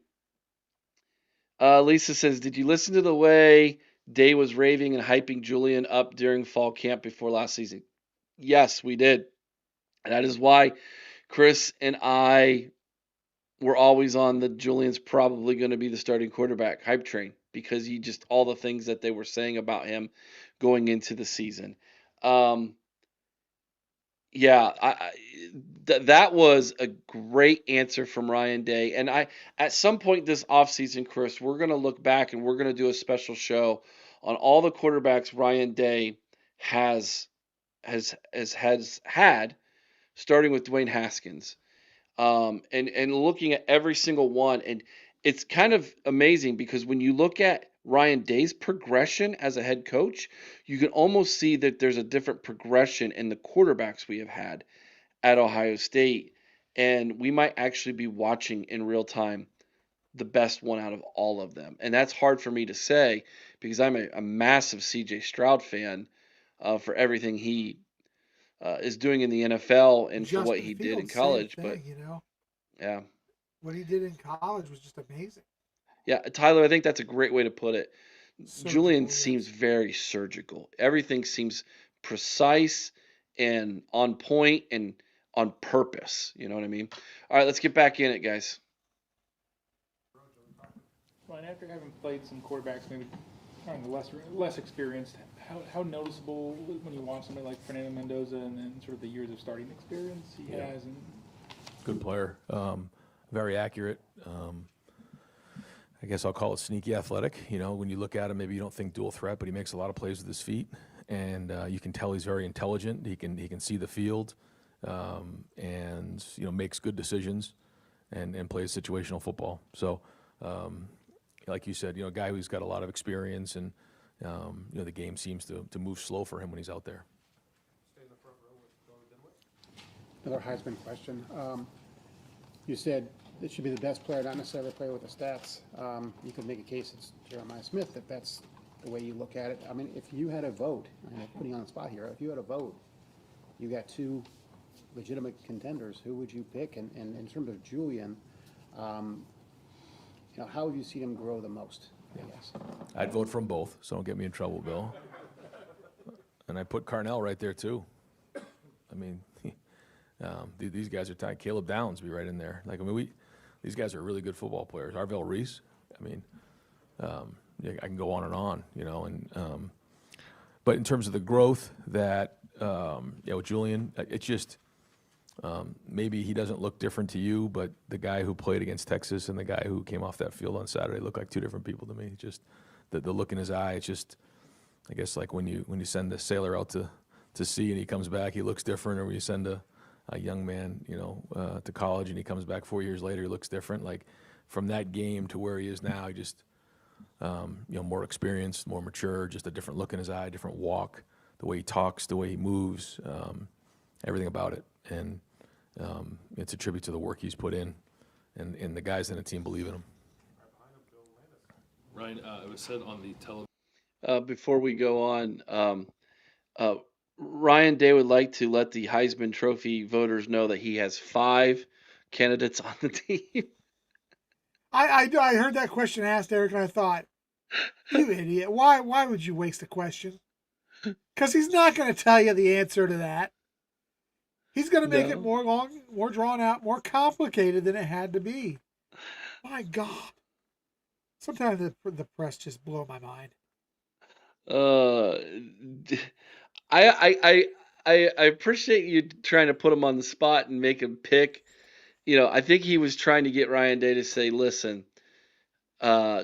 Lisa says, did you listen to the way Day was raving and hyping Julian up during fall camp before last season? Yes, we did. And that is why Chris and I were always on the Julian's probably going to be the starting quarterback hype train, because he just, all the things that they were saying about him going into the season. Yeah, that was a great answer from Ryan Day. And at some point this offseason, Chris, we're going to look back and we're going to do a special show on all the quarterbacks Ryan Day has had, starting with Dwayne Haskins, and looking at every single one. And it's kind of amazing because when you look at Ryan Day's progression as a head coach, you can almost see that there's a different progression in the quarterbacks we have had at Ohio State. And we might actually be watching in real time the best one out of all of them. And that's hard for me to say because I'm a massive CJ Stroud fan for everything he is doing in the NFL and for what he did in college. But you know, yeah, what he did in college was just amazing. Yeah, Tyler, I think that's a great way to put it. Julian Surgical, seems very surgical. Everything seems precise and on point and on purpose. You know what I mean? All right, let's get back in it, guys. Ryan, after having played some quarterbacks, maybe less experienced, how noticeable when you watch somebody like Fernando Mendoza and then sort of the years of starting experience he has? And Good player. Very accurate. I guess I'll call it sneaky athletic. You know, when you look at him, maybe you don't think dual threat, but he makes a lot of plays with his feet, and you can tell he's very intelligent. He can see the field, and makes good decisions, and plays situational football. So, like you said, a guy who's got a lot of experience, and the game seems to move slow for him when he's out there. Another Heisman question. You said it should be the best player, not necessarily play with the stats. You could make a case it's Jeremiah Smith if that's the way you look at it. I mean, if you had a vote, I'm putting you on the spot here, if you had a vote, you got two legitimate contenders, who would you pick? And in terms of Julian, how would you see him grow the most, I guess? I'd vote for them both, so don't get me in trouble, Bill. And I put Carnell right there, too. I mean, these guys are tight. Caleb Downs be right in there. These guys are really good football players. Arvell Reese, I can go on and on, but in terms of the growth that, with Julian, it's just maybe he doesn't look different to you, but the guy who played against Texas and the guy who came off that field on Saturday look like two different people to me. Just the look in his eye. It's just, I guess, like when you send a sailor out to sea and he comes back, he looks different, or when you send a young man, to college and he comes back 4 years later, he looks different. Like from that game to where he is now, he just, more experienced, more mature, just a different look in his eye, different walk, the way he talks, the way he moves, everything about it. And it's a tribute to the work he's put in, and the guys in the team believe in him. Ryan, it was said on the television. Before we go on, Ryan Day would like to let the Heisman Trophy voters know that he has 5 candidates on the team. I heard that question asked, Eric, and I thought, you idiot. Why would you waste a question? Because he's not going to tell you the answer to that. He's going to make it more drawn out, more complicated than it had to be. My God. Sometimes the press just blow my mind. I appreciate you trying to put him on the spot and make him pick. I think he was trying to get Ryan Day to say, listen,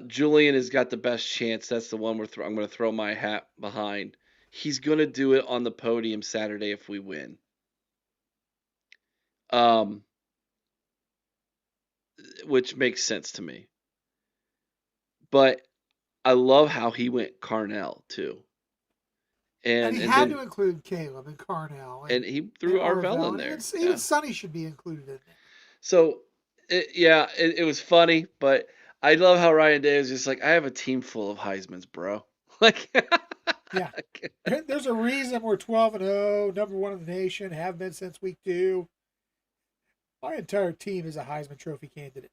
Julian has got the best chance. That's the one I'm going to throw my hat behind. He's going to do it on the podium Saturday if we win. Which makes sense to me. But I love how he went Carnell too. And he and had then to include Caleb and Carnell. and he threw and Arvell in and there. Even Yeah. Sonny should be included in it. So, it was funny, but I love how Ryan Day is just like, I have a team full of Heismans, bro. Like, Yeah. There's a reason we're 12-0, number one in the nation, have been since week 2. My entire team is a Heisman Trophy candidate.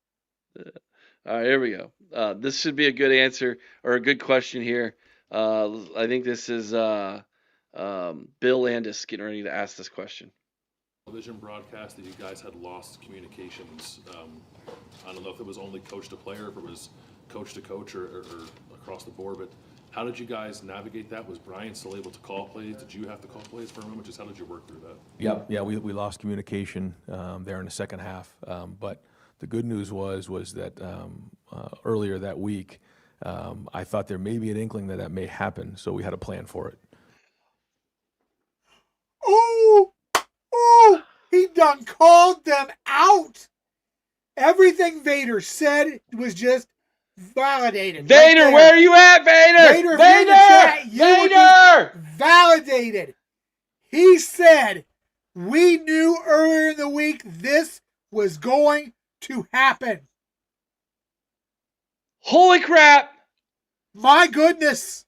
all right, here we go. This should be a good answer or a good question here. I think this is Bill Landis getting ready to ask this question. Television broadcast that you guys had lost communications. I don't know if it was only coach to player, if it was coach to coach or across the board, but how did you guys navigate that? Was Brian still able to call plays? Did you have to call plays for a moment? Just how did you work through that? Yeah, we lost communication there in the second half. But the good news was that earlier that week, I thought there may be an inkling that may happen, so we had a plan for it. Oh, he done called them out. Everything Vader said was just validated. Vader, right where are you at, Vader? Vader! Validated. He said, we knew earlier in the week this was going to happen. Holy crap. My goodness.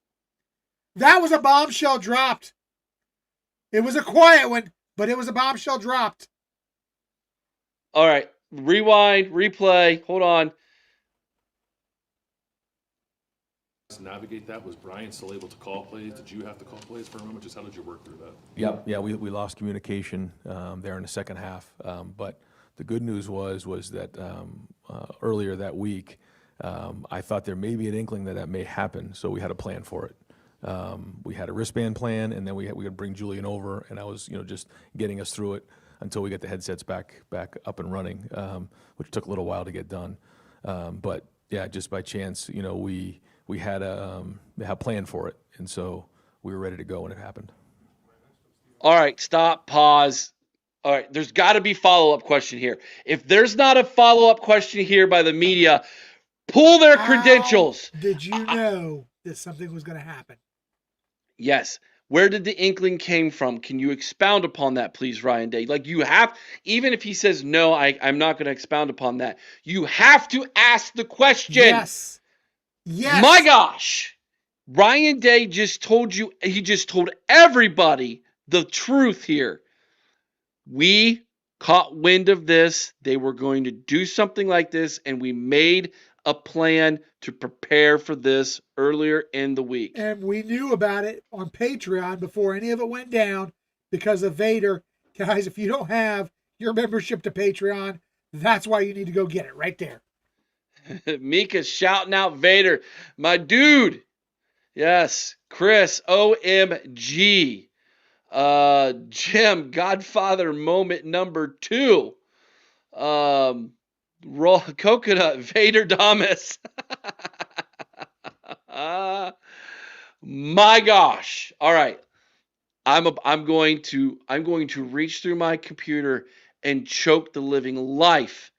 That was a bombshell dropped. It was a quiet one, but it was a bombshell dropped. All right, rewind, replay. Hold on. Navigate that? Was Brian still able to call plays? Did you have to call plays for a moment? Just how did you work through that? Yeah, we lost communication there in the second half. But the good news was that earlier that week, I thought there may be an inkling that may happen, so we had a plan for it. We had a wristband plan, and then we would bring Julian over, and I was just getting us through it until we get the headsets back up and running, which took a little while to get done. But yeah, just by chance, we had a plan for it, and so we were ready to go when it happened. All right, stop, pause. All right, there's got to be follow-up question here. If there's not a follow-up question here by the media, pull their credentials. Did you know that something was going to happen? Yes. Where did the inkling came from? Can you expound upon that, please, Ryan Day? Like, you have, even if he says, no, I'm not going to expound upon that, you have to ask the question. Yes. Yes. My gosh. Ryan Day just told you, he just told everybody the truth here. We caught wind of this. They were going to do something like this, and we made a plan to prepare for this earlier in the week. And we knew about it on Patreon before any of it went down because of Vader. Guys, if you don't have your membership to Patreon, that's why you need to go get it right there. Mika's shouting out Vader. My dude. Yes. Chris, OMG. Jim, Godfather moment number 2. Raw Coconut, Vader Damas. My gosh. All right. I'm going to reach through my computer and choke the living life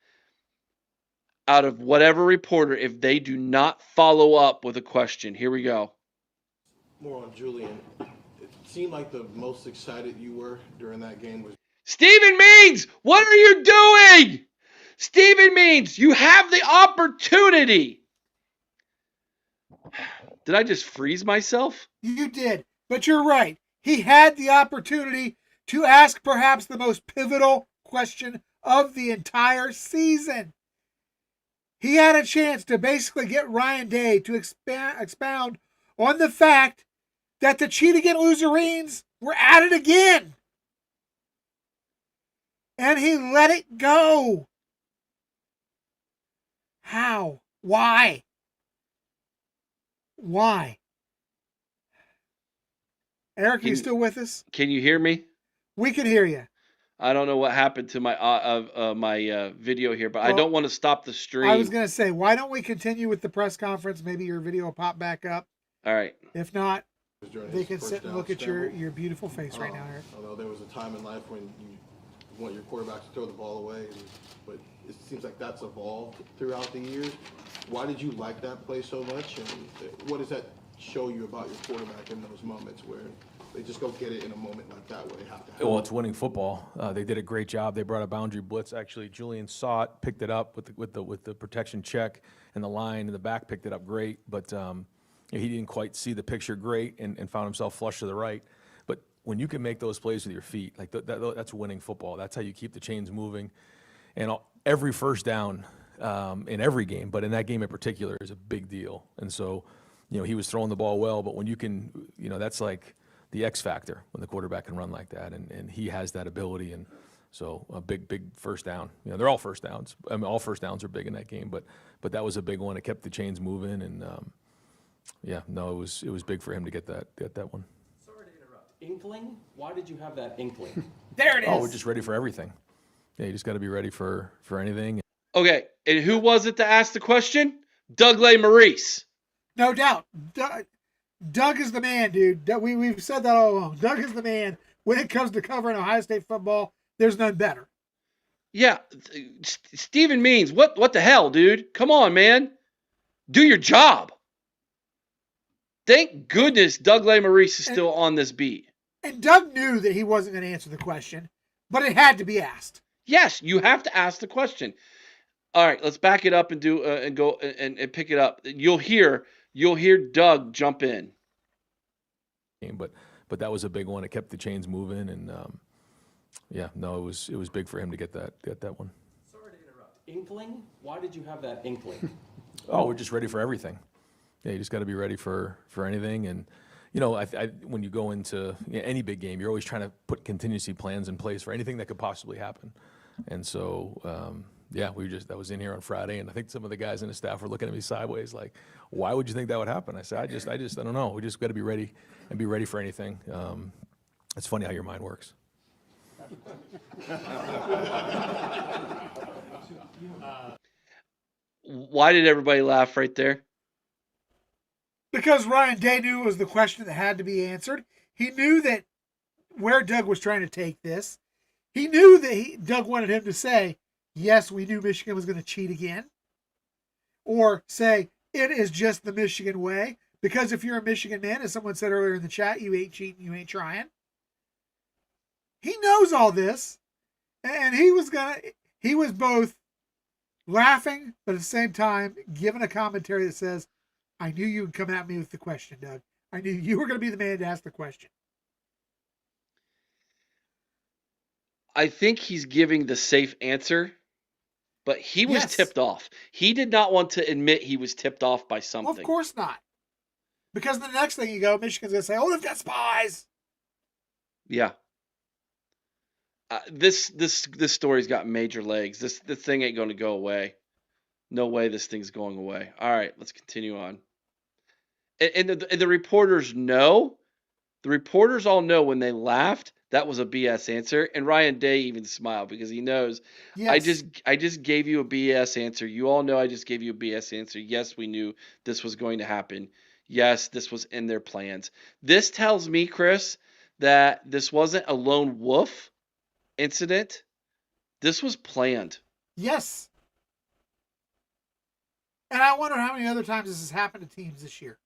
out of whatever reporter if they do not follow up with a question. Here we go. More on Julian. It seemed like the most excited you were during that game was Stephen Means, what are you doing? Stephen Means, you have the opportunity. Did I just freeze myself? You did, but you're right. He had the opportunity to ask perhaps the most pivotal question of the entire season. He had a chance to basically get Ryan Day to expound on the fact that the cheat again loserines were at it again. And he let it go. How? Why? Why? Eric, are you still with us? Can you hear me? We can hear you. I don't know what happened to my video here, but I Well, don't want to stop the stream. I was going to say, why don't we continue with the press conference? Maybe your video will pop back up. All right. If not, during they his can first sit and down look at scramble. your beautiful face right now, Eric. Although there was a time in life when you want your quarterback to throw the ball away, but it seems like that's evolved throughout the years. Why did you like that play so much, and what does that show you about your quarterback in those moments where They just don't get it in a moment like that where they have to have Well, it. it's winning football. They did a great job. They brought a boundary blitz. Actually, Julian saw it, picked it up with the protection check, and the line in the back picked it up great. But he didn't quite see the picture great and found himself flush to the right. But when you can make those plays with your feet, like that's winning football. That's how you keep the chains moving. And every first down in every game, but in that game in particular, is a big deal. And so, he was throwing the ball well. But when you can, that's like the X factor when the quarterback can run like that, and he has that ability. And so a big first down. They're all first downs. I mean, all first downs are big in that game, but that was a big one. It kept the chains moving, and it was big for him to get that one. Sorry to interrupt. Inkling? Why did you have that inkling? There it is. Oh, we're just ready for everything. Yeah, you just got to be ready for anything. Okay, and who was it to ask the question? Doug Maurice. No doubt. Doug is the man, dude. We've said that all along. Doug is the man. When it comes to covering Ohio State football, there's none better. Yeah, Stephen Means, what the hell, dude? Come on, man. Do your job. Thank goodness Doug Maurice is still on this beat. And Doug knew that he wasn't going to answer the question, but it had to be asked. Yes, you have to ask the question. All right, let's back it up and do and go and pick it up. You'll hear Doug jump in. But that was a big one. It kept the chains moving, and it was big for him to get that one. Sorry to interrupt. Inkling? Why did you have that inkling? Oh, we're just ready for everything. Yeah, you just got to be ready for anything. And when you go into any big game, you're always trying to put contingency plans in place for anything that could possibly happen. And so, that was in here on Friday, and I think some of the guys in the staff were looking at me sideways, like, "Why would you think that would happen?" I said, "I don't know. We just got to be ready and be ready for anything." It's funny how your mind works. Why did everybody laugh right there? Because Ryan Day knew it was the question that had to be answered. He knew that where Doug was trying to take this. He knew that Doug wanted him to say, yes, we knew Michigan was going to cheat again. Or say, it is just the Michigan way. Because if you're a Michigan man, as someone said earlier in the chat, you ain't cheating, you ain't trying. He knows all this. And he was both laughing, but at the same time, giving a commentary that says, I knew you would come at me with the question, Doug. I knew you were going to be the man to ask the question. I think he's giving the safe answer, but he was tipped off. He did not want to admit he was tipped off by something. Well, of course not. Because the next thing you go, Michigan's going to say, oh, they've got spies. Yeah. This story's got major legs. This thing ain't going to go away. No way this thing's going away. All right, let's continue on. And the reporters know. The reporters all know when they laughed, that was a BS answer. And Ryan Day even smiled because he knows, yes. I just gave you a BS answer. You all know I just gave you a BS answer. Yes, we knew this was going to happen. Yes, this was in their plans. This tells me, Chris, that this wasn't a lone wolf incident. This was planned. Yes. And I wonder how many other times this has happened to teams this year.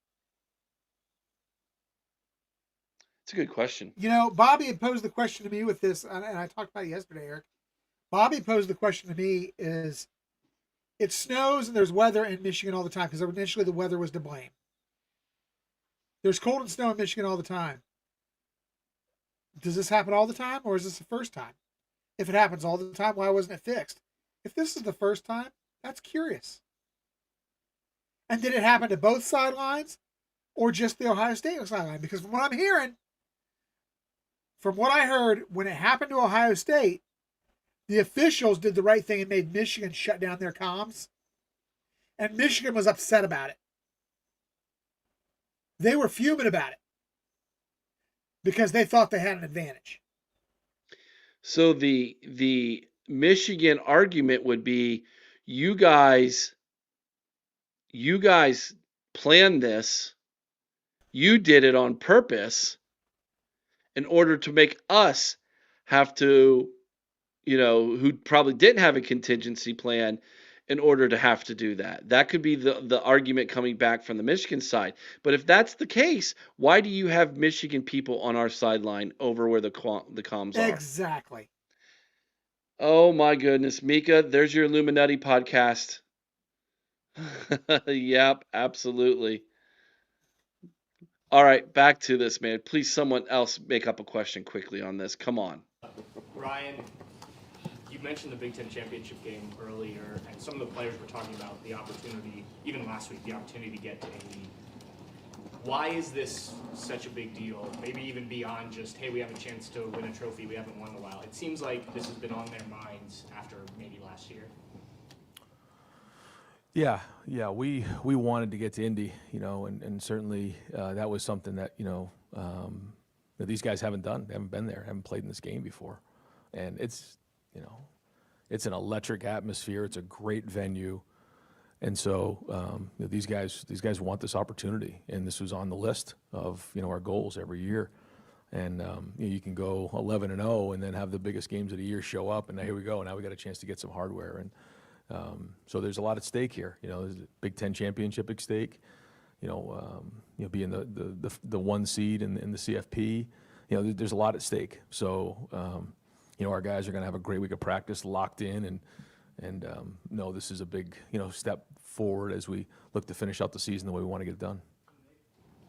It's a good question. Bobby had posed the question to me with this, and I talked about it yesterday, Eric. Bobby posed the question to me is, it snows and there's weather in Michigan all the time, because initially the weather was to blame. There's cold and snow in Michigan all the time. Does this happen all the time, or is this the first time? If it happens all the time, why wasn't it fixed? If this is the first time, that's curious. And did it happen to both sidelines, or just the Ohio State sideline? Because from what I'm hearing, from what I heard, when it happened to Ohio State, the officials did the right thing and made Michigan shut down their comms. And Michigan was upset about it. They were fuming about it because they thought they had an advantage. So the Michigan argument would be, you guys planned this. You did it on purpose in order to make us have to, who probably didn't have a contingency plan, in order to have to do that. That could be the argument coming back from the Michigan side. But if that's the case, why do you have Michigan people on our sideline over where the comms are? Exactly. Oh my goodness, Mika, there's your Illuminati podcast. Yep, absolutely. All right, back to this, man. Please, someone else make up a question quickly on this. Come on. Ryan, you mentioned the Big Ten championship game earlier, and some of the players were talking about the opportunity, even last week, the opportunity to get to Indy. Why is this such a big deal? Maybe even beyond just, hey, we have a chance to win a trophy we haven't won in a while. It seems like this has been on their minds after maybe last year. Yeah, we wanted to get to Indy, and certainly that was something that that these guys haven't done. They haven't been there, haven't played in this game before, and it's an electric atmosphere. It's a great venue, and so these guys want this opportunity, and this was on the list of our goals every year. And you can go 11-0 and then have the biggest games of the year show up, and now here we go. Now we got a chance to get some hardware and. So there's a lot at stake here. There's a Big Ten championship at stake. Being the one seed in the CFP. There's a lot at stake. So our guys are going to have a great week of practice, locked in, and know this is a big step forward as we look to finish out the season the way we want to get it done.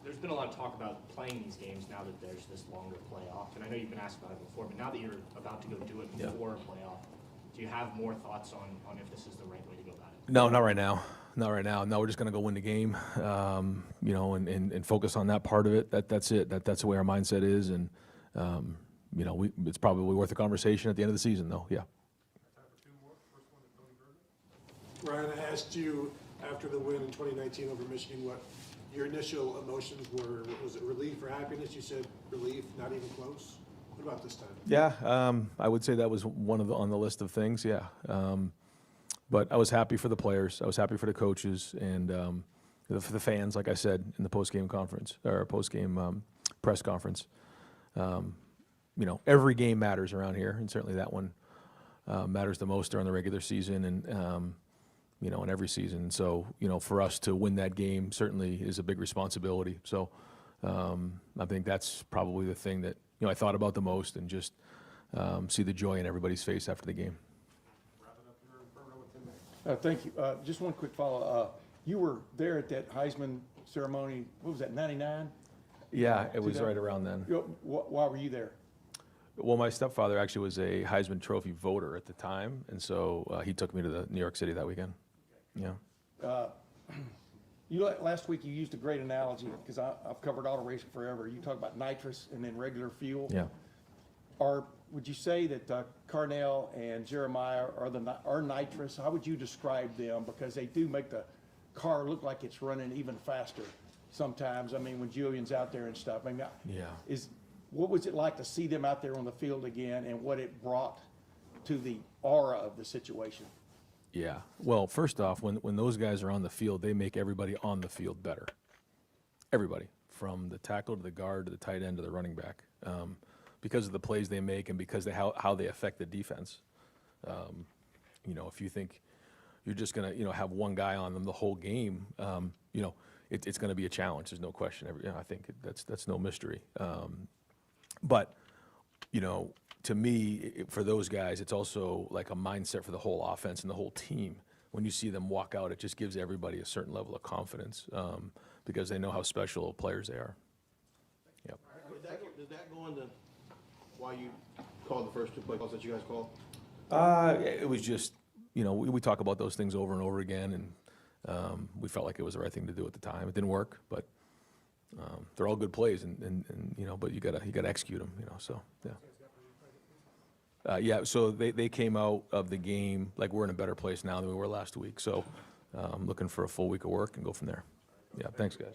There's been a lot of talk about playing these games now that there's this longer playoff, and I know you've been asked about it before, but now that you're about to go do it before a playoff. Do you have more thoughts on if this is the right way to go about it? No, not right now. Not right now. No, we're just going to go win the game, and focus on that part of it. That's it. That's the way our mindset is, and it's probably worth a conversation at the end of the season, though. Yeah. Ryan, I asked you after the win in 2019 over Michigan what your initial emotions were. Was it relief or happiness? You said relief, not even close. What about this time? Yeah, I would say that was one of on the list of things. Yeah, but I was happy for the players. I was happy for the coaches and for the fans. Like I said in the post-game conference or post-game press conference, every game matters around here, and certainly that one matters the most during the regular season and in every season. So for us to win that game certainly is a big responsibility. So I think that's probably the thing that. I thought about the most, and just see the joy in everybody's face after the game. Thank you. Just one quick follow. You were there at that Heisman ceremony. What was that, 99? Yeah, it was right around then. Why were you there? Well, my stepfather actually was a Heisman Trophy voter at the time, and so he took me to the New York City that weekend. Yeah. Last week you used a great analogy because I've covered auto racing forever. You talk about nitrous and then regular fuel. Yeah. Would you say that Carnell and Jeremiah are nitrous? How would you describe them? Because they do make the car look like it's running even faster sometimes. I mean, when Julian's out there and stuff. I mean, yeah. What was it like to see them out there on the field again, and what it brought to the aura of the situation? Yeah. Well, first off, when those guys are on the field, they make everybody on the field better. Everybody, from the tackle to the guard to the tight end to the running back, because of the plays they make and because of how they affect the defense. If you think you're just gonna have one guy on them the whole game, it's going to be a challenge. There's no question. I think that's no mystery. But to me, for those guys, it's also like a mindset for the whole offense and the whole team. When you see them walk out, it just gives everybody a certain level of confidence because they know how special players they are. Yep. Does that go into why you called the first two play calls that you guys called? It was just, we talk about those things over and over again, and we felt like it was the right thing to do at the time. It didn't work, but they're all good plays, and but you gotta execute them, So yeah. So they came out of the game like we're in a better place now than we were last week. So looking for a full week of work and go from there. Yeah, thanks, guys.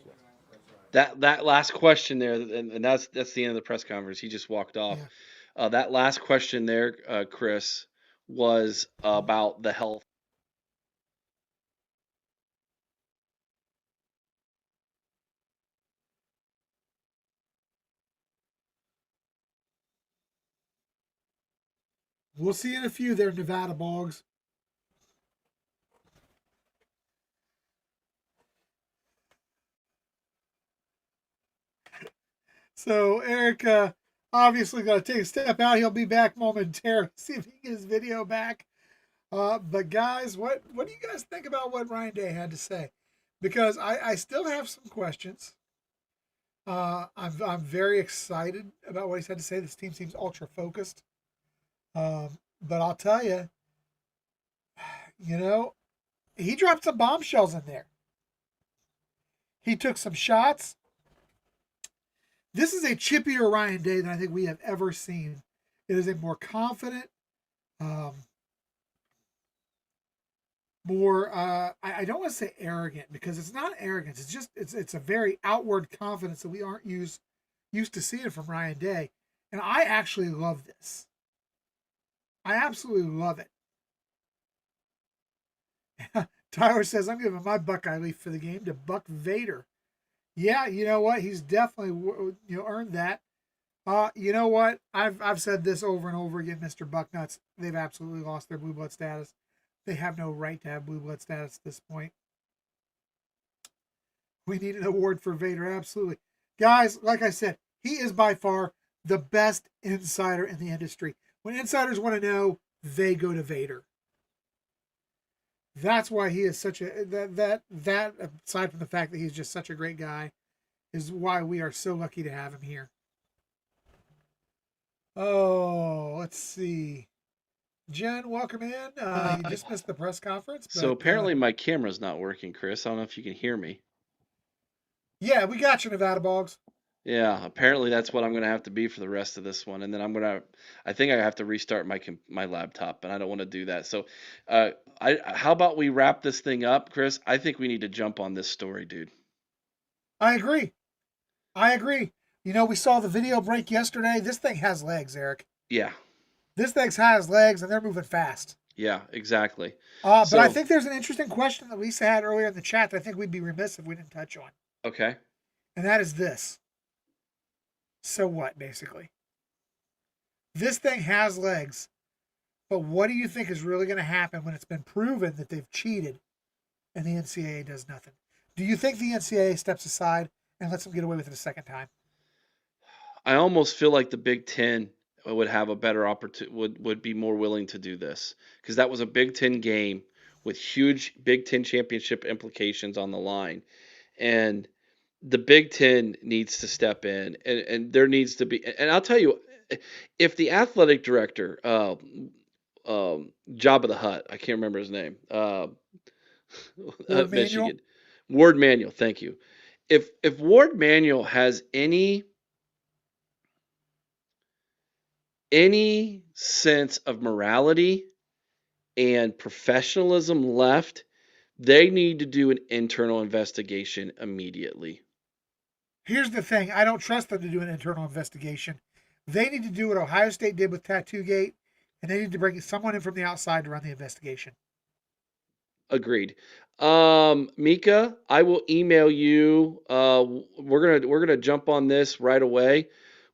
That last question there, and that's the end of the press conference. He just walked off. Yeah. That last question there, Chris, was about the health. We'll see you in a few there, Nevada Boggs. So Eric obviously got to take a step out. He'll be back momentarily. See if he can get his video back. But guys, what do you guys think about what Ryan Day had to say? Because I still have some questions. I'm very excited about what he's had to say. This team seems ultra focused. But I'll tell you, he dropped some bombshells in there. He took some shots. This is a chippier Ryan Day than I think we have ever seen. It is a more confident, more, I don't want to say arrogant, because it's not arrogance. It's just, it's a very outward confidence that we aren't used to seeing from Ryan Day. And I actually love this. I absolutely love it. Tyler says, I'm giving my Buckeye leaf for the game to Buck Vader. Yeah, you know what? He's definitely earned that. You know what? I've said this over and over again, Mr. Bucknuts. They've absolutely lost their blue blood status. They have no right to have blue blood status at this point. We need an award for Vader, absolutely. Guys, like I said, he is by far the best insider in the industry. When insiders want to know, they go to Vader. That's why he is such a, that aside from the fact that he's just such a great guy, is why we are so lucky to have him here. Oh, let's see. Jen, welcome in. You just missed the press conference. So but, apparently my camera's not working, Chris. I don't know if you can hear me. Yeah, we got you, Nevada Bogs. Yeah, apparently that's what I'm going to have to be for the rest of this one. And then I think I have to restart my laptop, and I don't want to do that. So how about we wrap this thing up, Chris? I think we need to jump on this story, dude. I agree. We saw the video break yesterday. This thing has legs, Eric. Yeah. This thing has legs, and they're moving fast. Yeah, exactly. But I think there's an interesting question that Lisa had earlier in the chat that I think we'd be remiss if we didn't touch on. Okay. And that is this. So what, basically? This thing has legs, but what do you think is really going to happen when it's been proven that they've cheated and the NCAA does nothing? Do you think the NCAA steps aside and lets them get away with it a second time? I almost feel like the Big Ten would have a better opportunity, would be more willing to do this, because that was a Big Ten game with huge Big Ten championship implications on the line, and the Big Ten needs to step in, and there needs to be. And I'll tell you, if the athletic director, Jabba the Hutt, I can't remember his name, Michigan, Ward Manuel, thank you. If Ward Manuel has any sense of morality and professionalism left, they need to do an internal investigation immediately. Here's the thing. I don't trust them to do an internal investigation. They need to do what Ohio State did with Tattoo-Gate, and they need to bring someone in from the outside to run the investigation. Agreed. Mika, I will email you. We're gonna jump on this right away.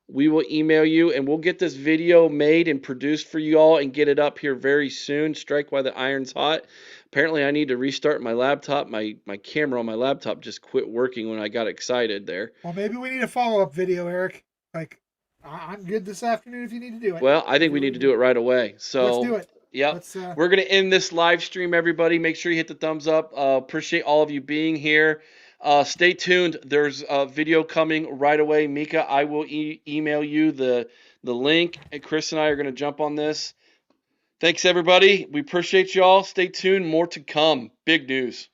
We will email you, and we'll get this video made and produced for you all and get it up here very soon. Strike while the iron's hot. Apparently, I need to restart my laptop. My camera on my laptop just quit working when I got excited there. Well, maybe we need a follow-up video, Eric. Like, I'm good this afternoon if you need to do it. Well, I think we need to do it right away. So let's do it. Yep. We're going to end this live stream, everybody. Make sure you hit the thumbs up. Appreciate all of you being here. Stay tuned. There's a video coming right away. Mika, I will email you the link. And Chris and I are going to jump on this. Thanks, everybody. We appreciate y'all. Stay tuned. More to come. Big news.